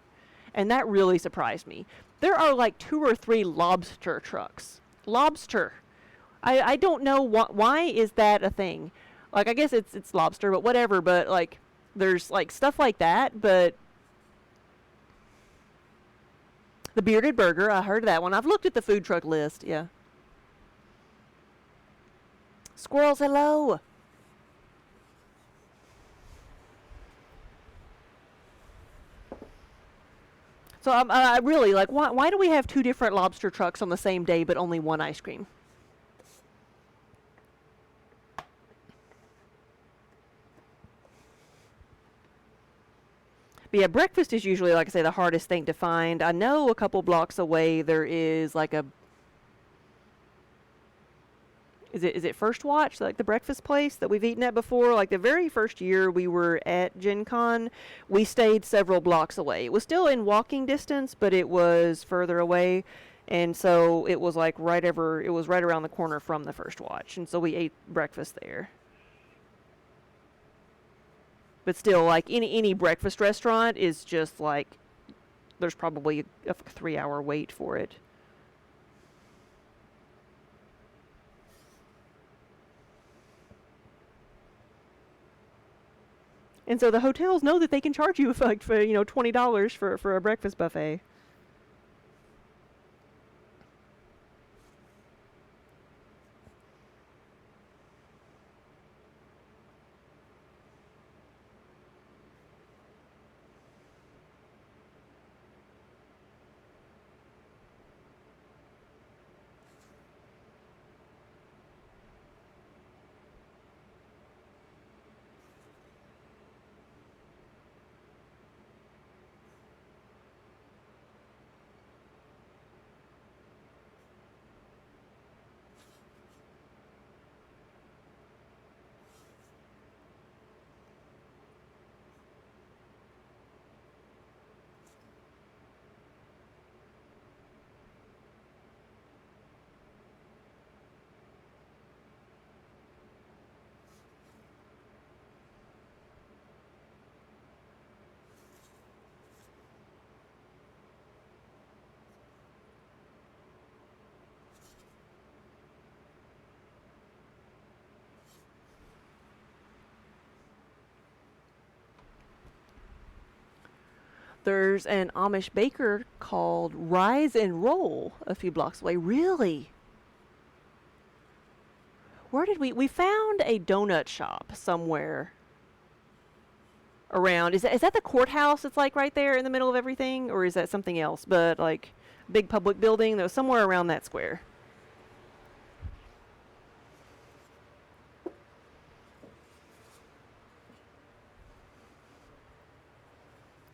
And that really surprised me. There are like 2 or 3 lobster trucks. Lobster. I don't know why is that a thing. Like I guess it's lobster, but whatever, but like there's like stuff like that, but the bearded burger, I heard that one. I've looked at the food truck list, yeah. Squirrels, hello. So I really like why do we have 2 different lobster trucks on the same day but only one ice cream? But yeah, breakfast is usually, like I say, the hardest thing to find. I know a couple blocks away there is like a is it First Watch, like the breakfast place that we've eaten at before? Like the very first year we were at Gen Con, we stayed several blocks away. It was still in walking distance, but it was further away. And so it was like it was right around the corner from the First Watch. And so we ate breakfast there. But still, like any breakfast restaurant is just like there's probably a 3-hour wait for it. And so the hotels know that they can charge you for $20 for a breakfast buffet. There's an Amish baker called Rise and Roll a few blocks away. Really? Where did we found a donut shop somewhere around. Is that the courthouse that's like right there in the middle of everything, or is that something else? But like big public building that was somewhere around that square.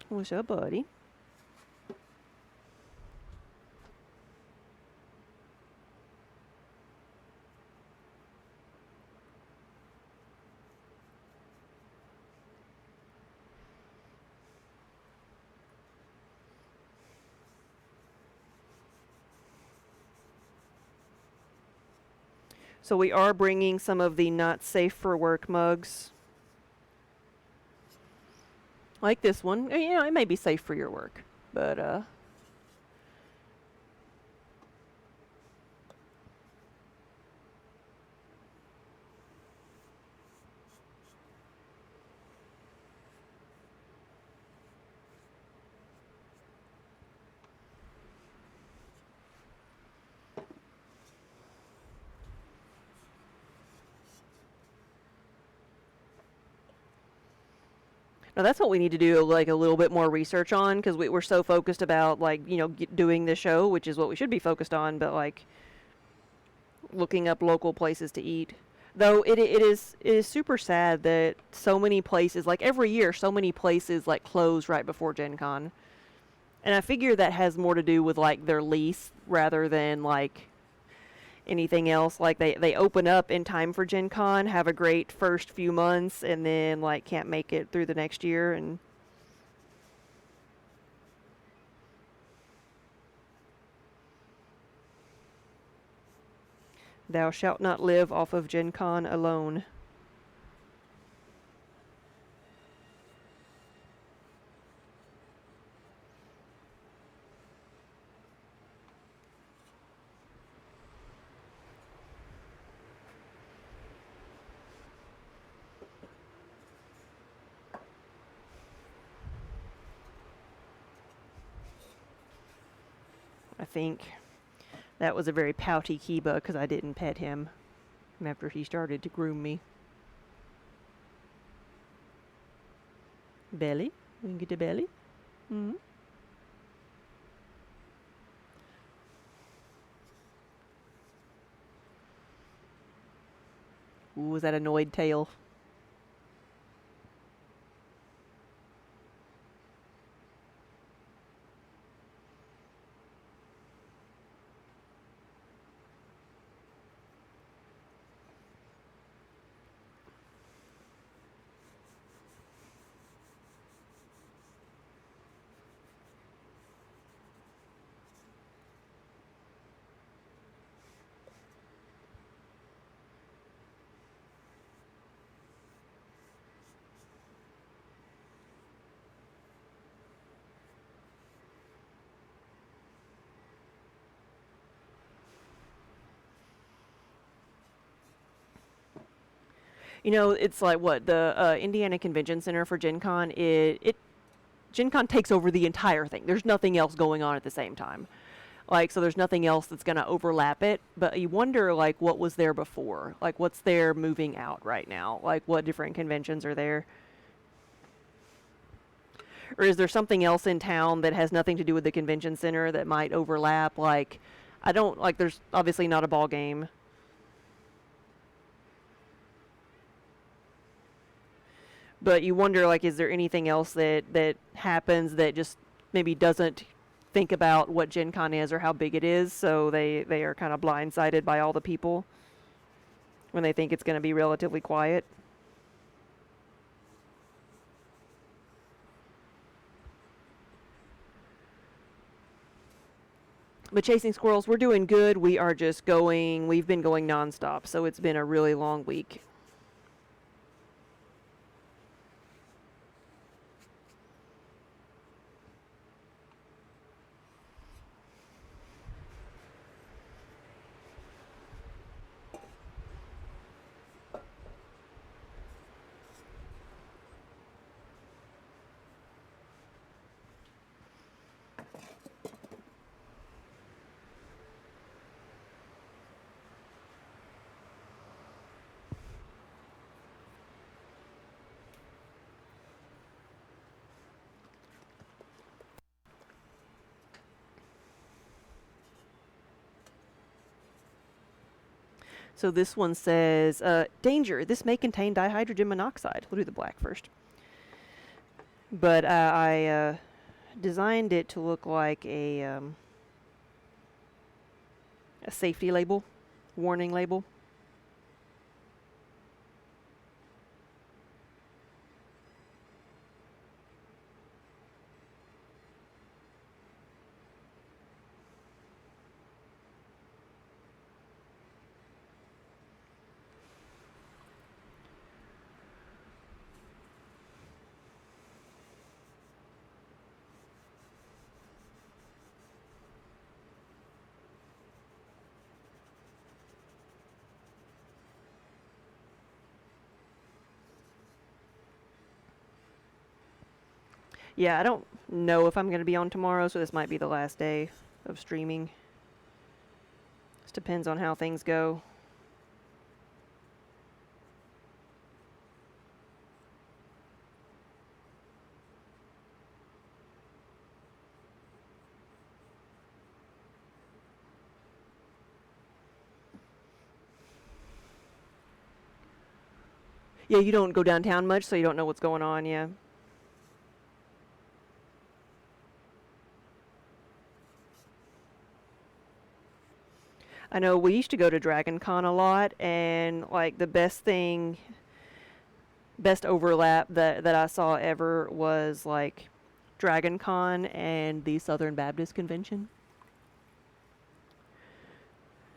What's up, buddy? So we are bringing some of the not safe for work mugs. Like this one. You know, it may be safe for your work, but now that's what we need to do, like a little bit more research on, because we're so focused about like doing the show, which is what we should be focused on, but like looking up local places to eat. Though it is super sad that so many places, like every year, so many places like close right before Gen Con, and I figure that has more to do with like their lease rather than like anything else. Like they open up in time for Gen Con, have a great first few months, and then like can't make it through the next year. And thou shalt not live off of Gen Con alone. I think that was a very pouty Kiba because I didn't pet him after he started to groom me. Belly? We can get a belly? Mm-hmm. Ooh, was that annoyed tail? You know, it's like what the Indiana Convention Center for Gen Con. It Gen Con takes over the entire thing. There's nothing else going on at the same time. Like, so there's nothing else that's going to overlap it. But you wonder, like, what was there before? Like, what's there moving out right now? Like, what different conventions are there? Or is there something else in town that has nothing to do with the convention center that might overlap? Like, I don't, like, there's obviously not a ball game. But you wonder, like, is there anything else that happens that just maybe doesn't think about what Gen Con is or how big it is, so they are kind of blindsided by all the people when they think it's going to be relatively quiet. But chasing squirrels, we're doing good. We are just going. We've been going nonstop, so it's been a really long week. So this one says, danger, this may contain dihydrogen monoxide. We'll do the black first. But I designed it to look like a safety label, warning label. Yeah, I don't know if I'm going to be on tomorrow, so this might be the last day of streaming. Just depends on how things go. Yeah, you don't go downtown much, so you don't know what's going on, yeah. I know we used to go to Dragon Con a lot, and like the best overlap that I saw ever was like Dragon Con and the Southern Baptist Convention,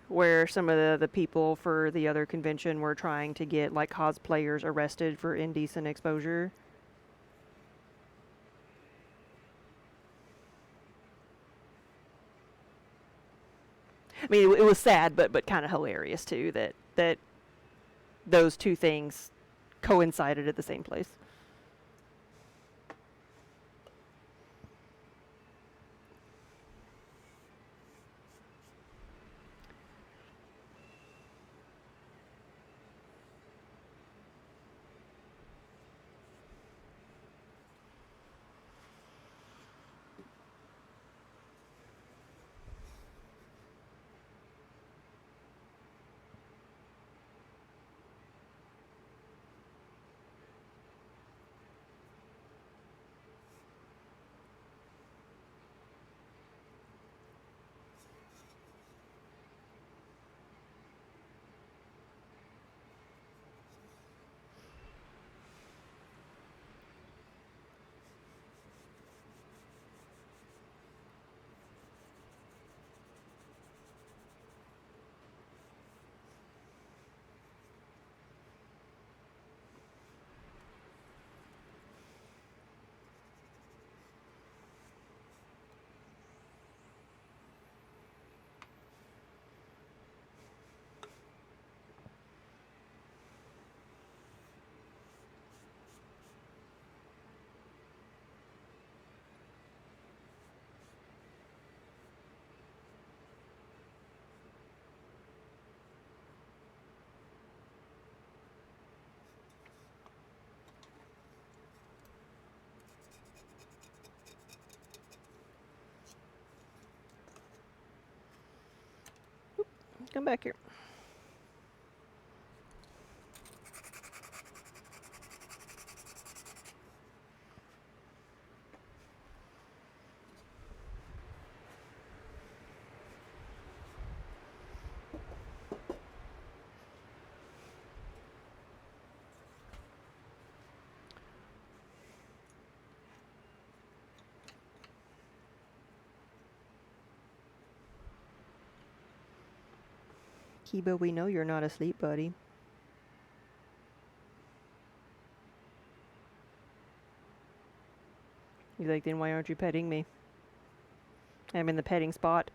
where some of the people for the other convention were trying to get like cosplayers arrested for indecent exposure. I mean, it was sad, but kind of hilarious too that those two things coincided at the same place. Come back here. Kiba, we know you're not asleep, buddy. He's like, then why aren't you petting me? I'm in the petting spot.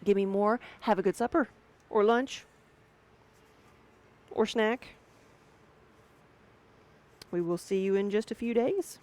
Give me more. Have a good supper, or lunch, or snack. We will see you in just a few days.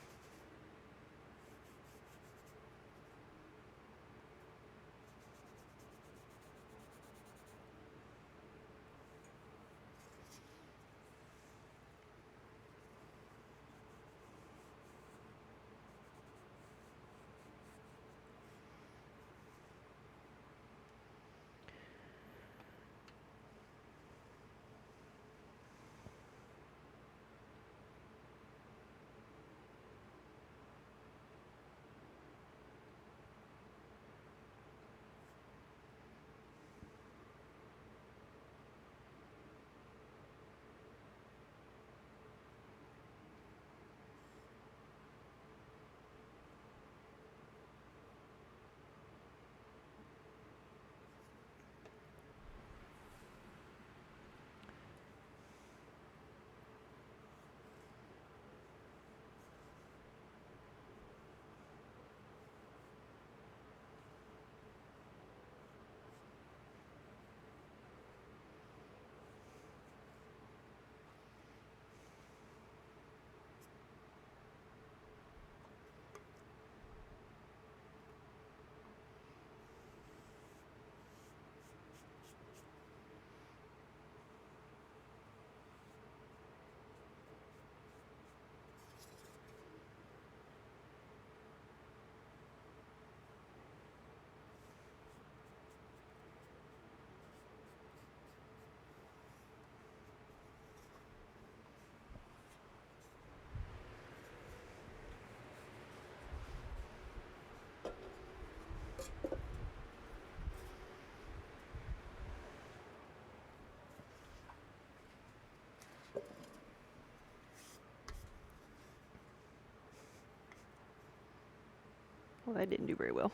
Well, that didn't do very well.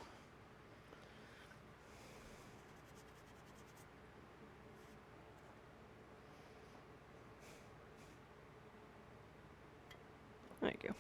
There you go.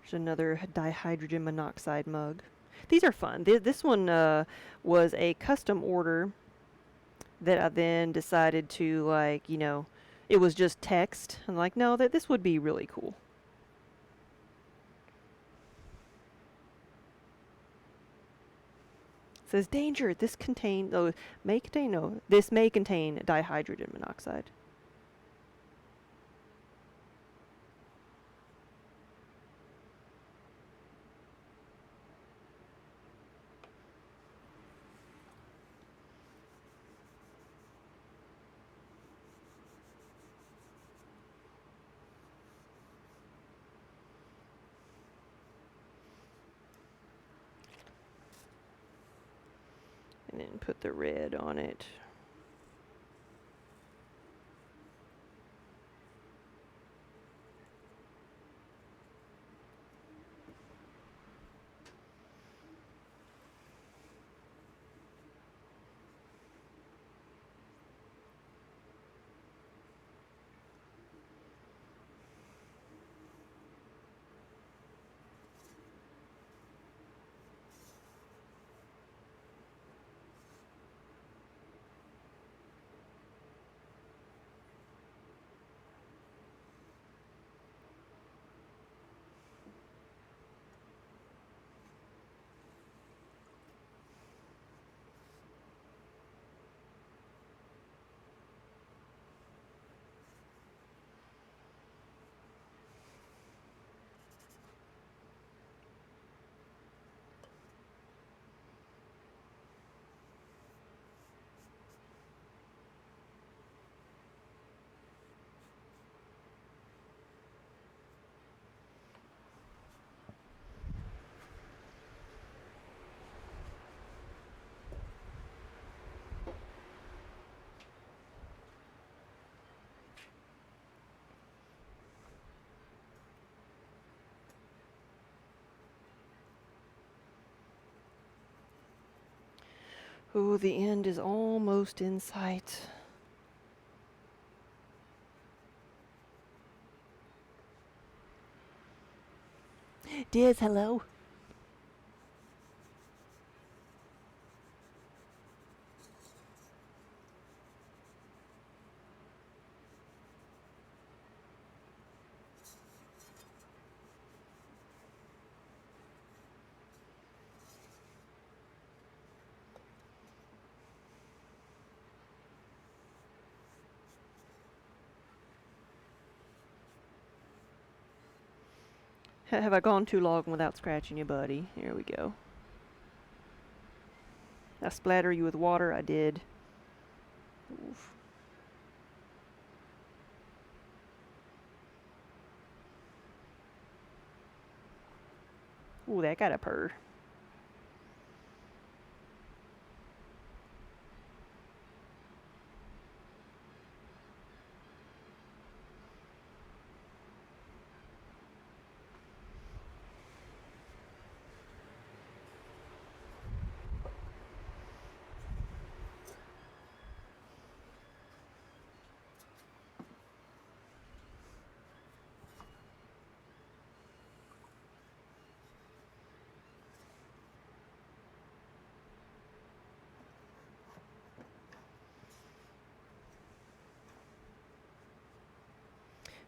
There's another dihydrogen monoxide mug. These are fun. This one was a custom order that I then decided to, like, it was just text. I'm like, no, that this would be really cool. It says danger. This may contain dihydrogen monoxide. And then put the red on it. Oh, the end is almost in sight. Diz, hello. Have I gone too long without scratching you, buddy? Here we go. I splatter you with water. I did. Oof. Ooh, that got a purr.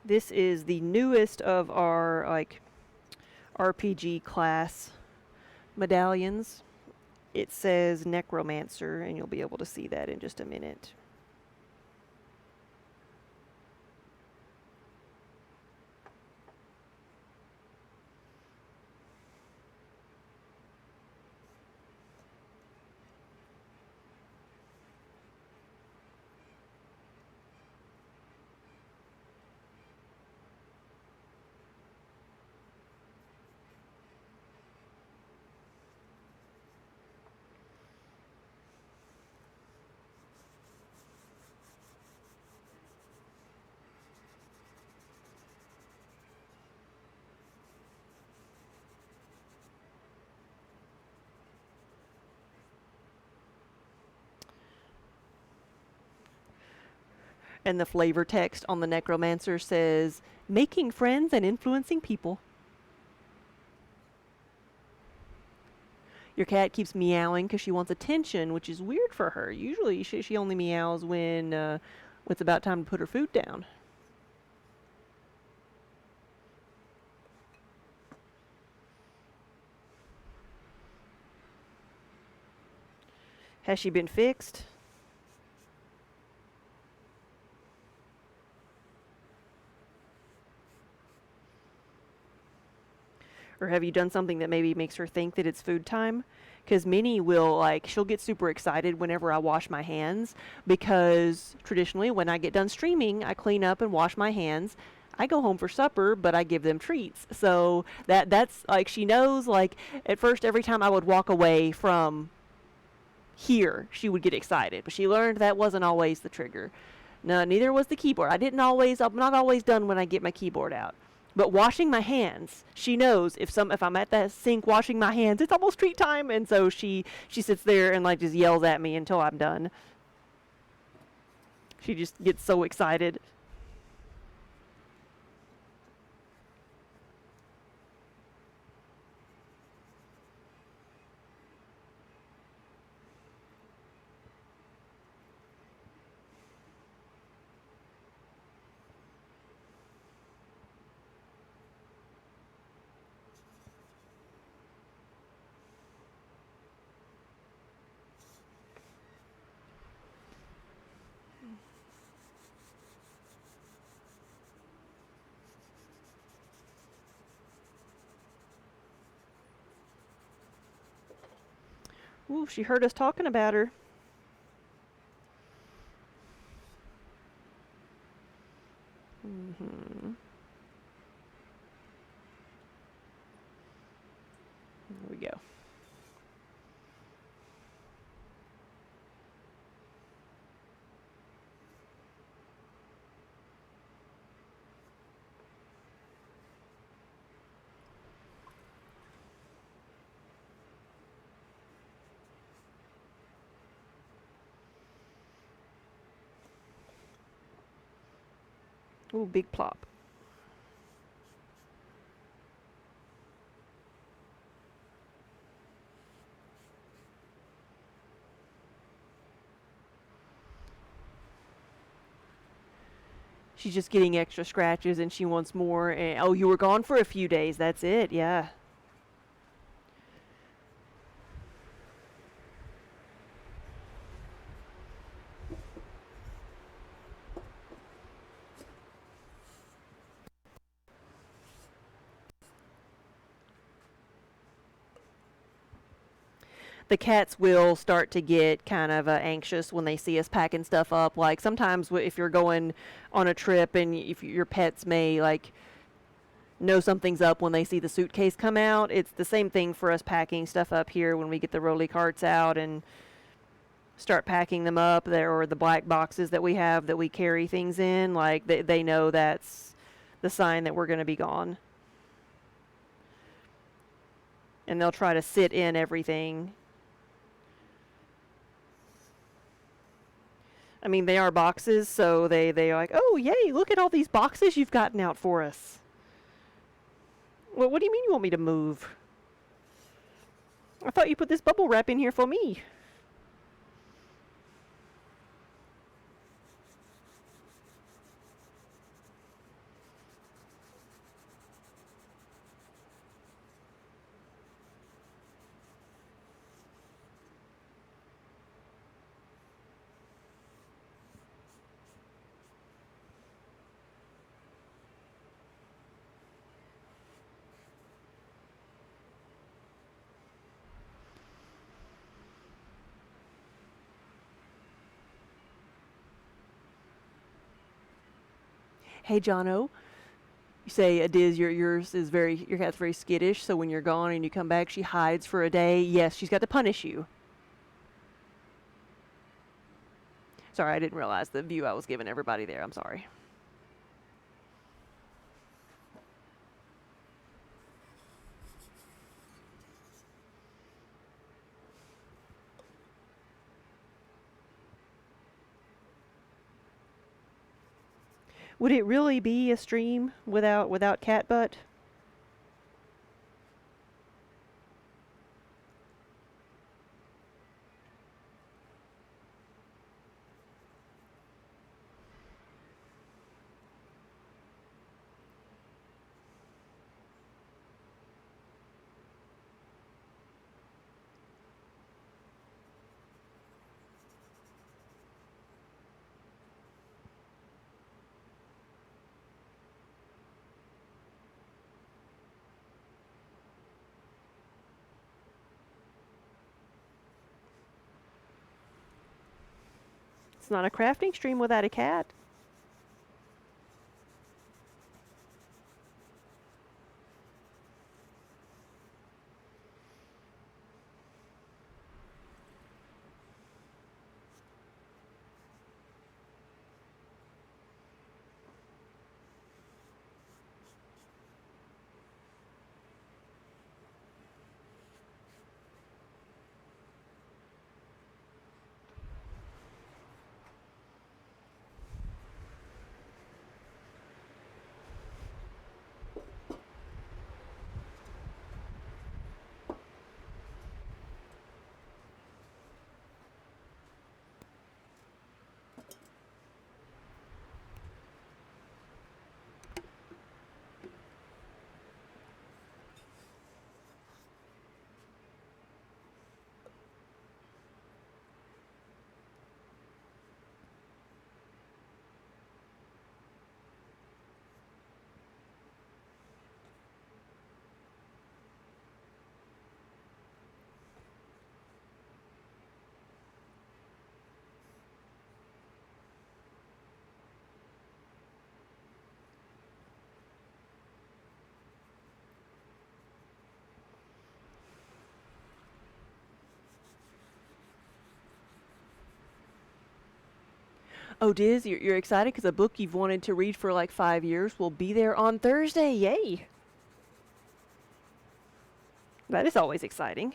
This is the newest of our RPG class medallions. It says Necromancer, and you'll be able to see that in just a minute. And the flavor text on the Necromancer says, making friends and influencing people. Your cat keeps meowing because she wants attention, which is weird for her. Usually she only meows when it's about time to put her food down. Has she been fixed? Or have you done something that maybe makes her think that it's food time? Because Minnie will, like, she'll get super excited whenever I wash my hands, because traditionally when I get done streaming, I clean up and wash my hands. I go home for supper, but I give them treats. So that's like, she knows, like, at first every time I would walk away from here, she would get excited, but she learned that wasn't always the trigger. No, neither was the keyboard. I'm not always done when I get my keyboard out. But washing my hands, she knows if I'm at that sink washing my hands, it's almost treat time, and so she sits there and like just yells at me until I'm done. She just gets so excited. Ooh, she heard us talking about her. Mm-hmm. There we go. Ooh, big plop. She's just getting extra scratches and she wants more. And, oh, you were gone for a few days. That's it. Yeah. The cats will start to get kind of anxious when they see us packing stuff up. Like sometimes if you're going on a trip and if your pets may like know something's up when they see the suitcase come out. It's the same thing for us packing stuff up here when we get the rolly carts out and start packing them up there, or the black boxes that we have that we carry things in. Like they know that's the sign that we're going to be gone. And they'll try to sit in everything. I mean, they are boxes, so they are like, oh, yay, look at all these boxes you've gotten out for us. Well, what do you mean you want me to move? I thought you put this bubble wrap in here for me. Hey, Jono. You say, Diz, your cat's very skittish, so when you're gone and you come back, she hides for a day. Yes, she's got to punish you. Sorry, I didn't realize the view I was giving everybody there. I'm sorry. Would it really be a stream without cat butt? It's not a crafting stream without a cat. Oh, Diz, you're excited because a book you've wanted to read for like 5 years will be there on Thursday. Yay! That is always exciting.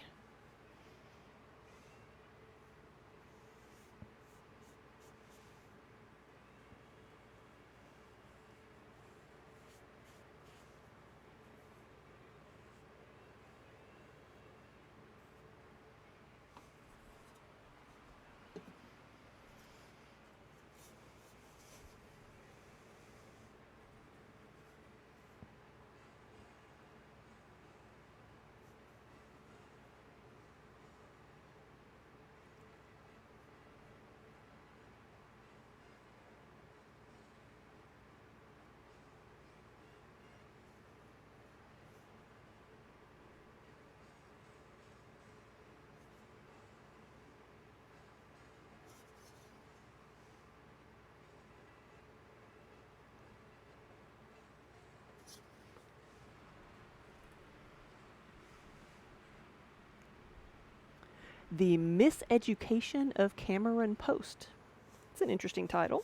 The Miseducation of Cameron Post. It's an interesting title.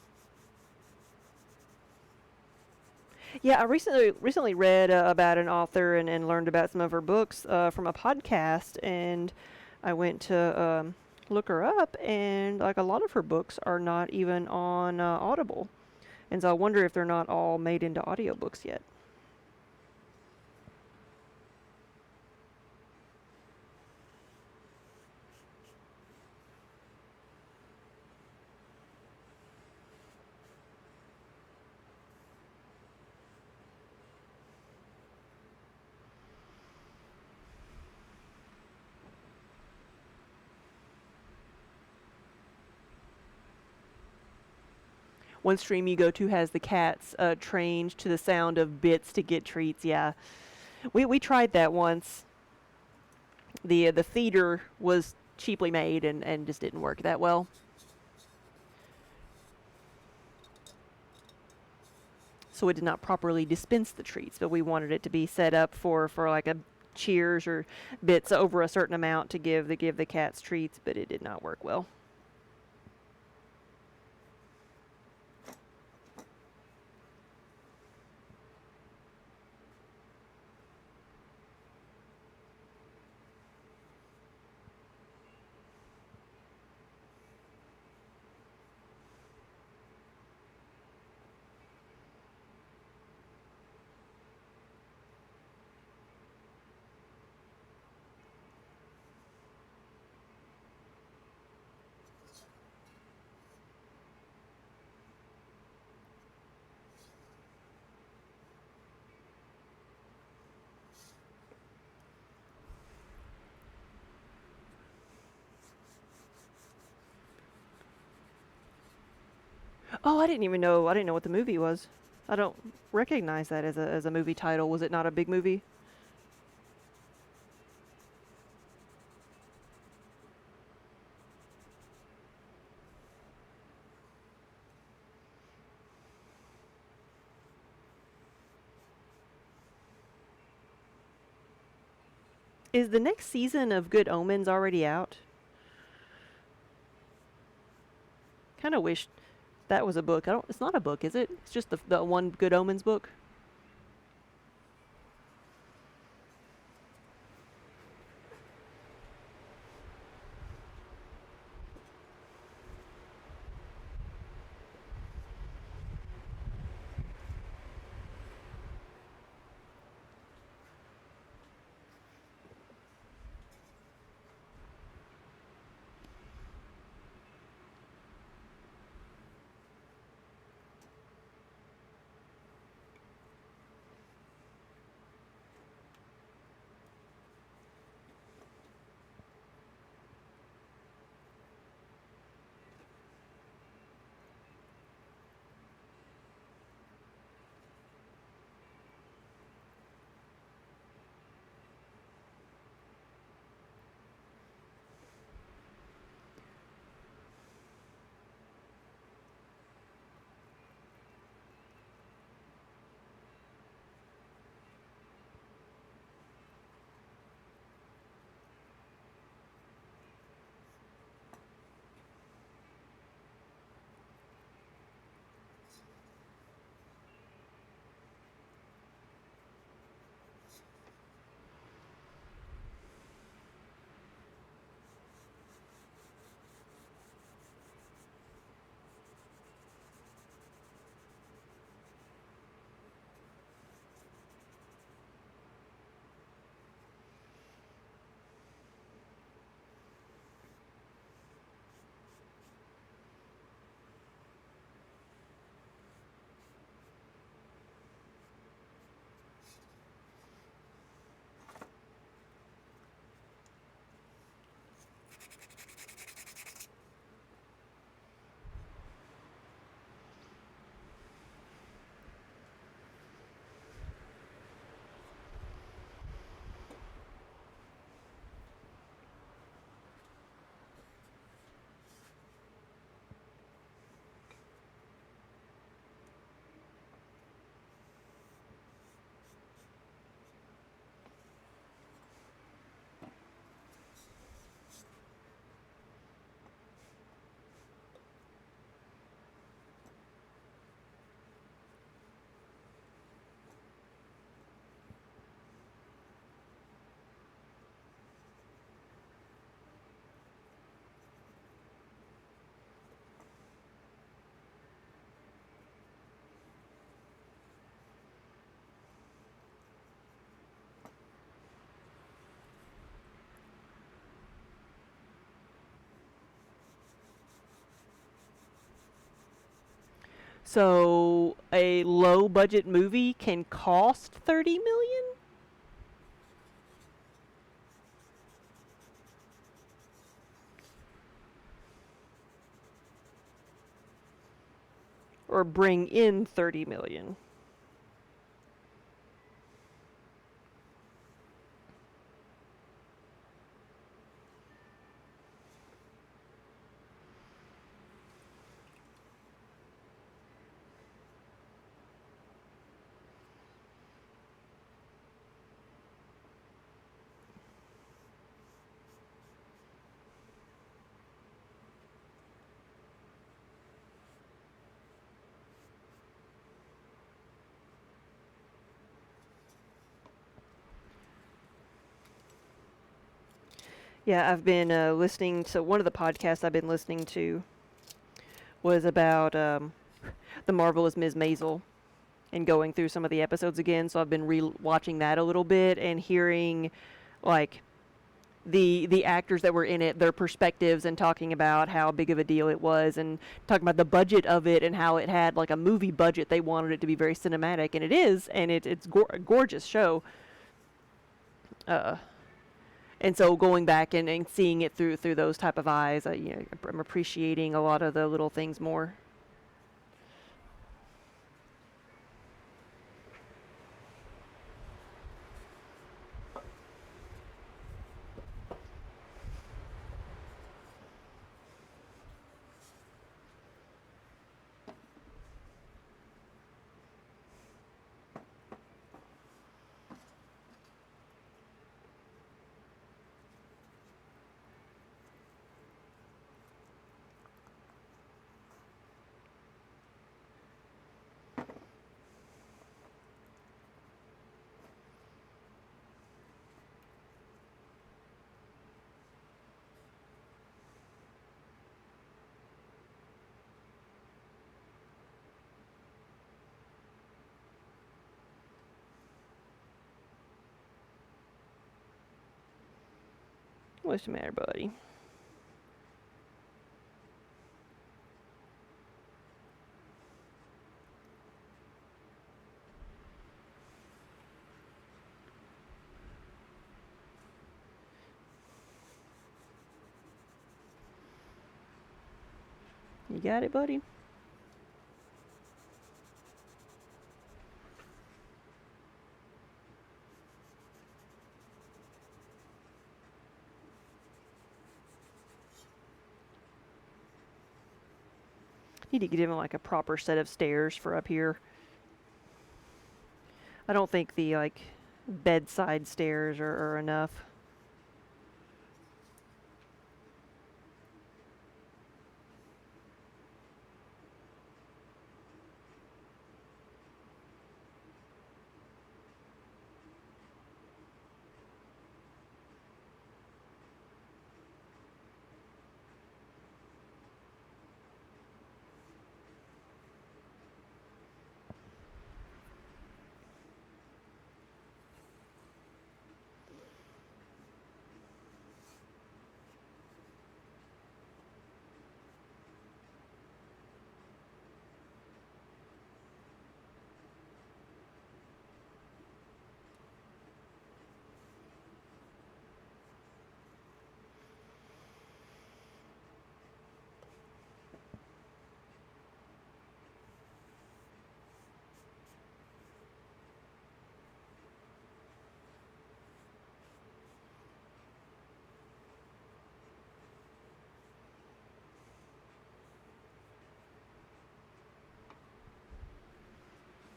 Yeah, I recently read about an author and learned about some of her books from a podcast, and I went to look her up, and like a lot of her books are not even on Audible, and so I wonder if they're not all made into audiobooks yet. One stream you go to has the cats trained to the sound of bits to get treats. Yeah, we tried that once. The theater was cheaply made and just didn't work that well. So it did not properly dispense the treats, but we wanted it to be set up for like a cheers or bits over a certain amount to give the cats treats, but it did not work well. Oh, I didn't even know. I didn't know what the movie was. I don't recognize that as a movie title. Was it not a big movie? Is the next season of Good Omens already out? Kind of wish that was a book. I don't. It's not a book, is it? It's just the one Good Omens book. So a low budget movie can cost 30 million or bring in 30 million. Yeah, I've been listening. So one of the podcasts I've been listening to was about the marvelous Ms. Maisel and going through some of the episodes again. So I've been re-watching that a little bit and hearing like the actors that were in it, their perspectives, and talking about how big of a deal it was, and talking about the budget of it and how it had like a movie budget. They wanted it to be very cinematic, and it is, and it's a gorgeous show. Uh, and so going back and seeing it through those type of eyes, I'm appreciating a lot of the little things more. What's the matter, buddy? You got it, buddy? Need to get him like a proper set of stairs for up here. I don't think the like bedside stairs are enough.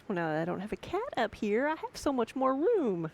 Well, now that I don't have a cat up here, I have so much more room.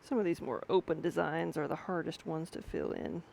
Some of these more open designs are the hardest ones to fill in.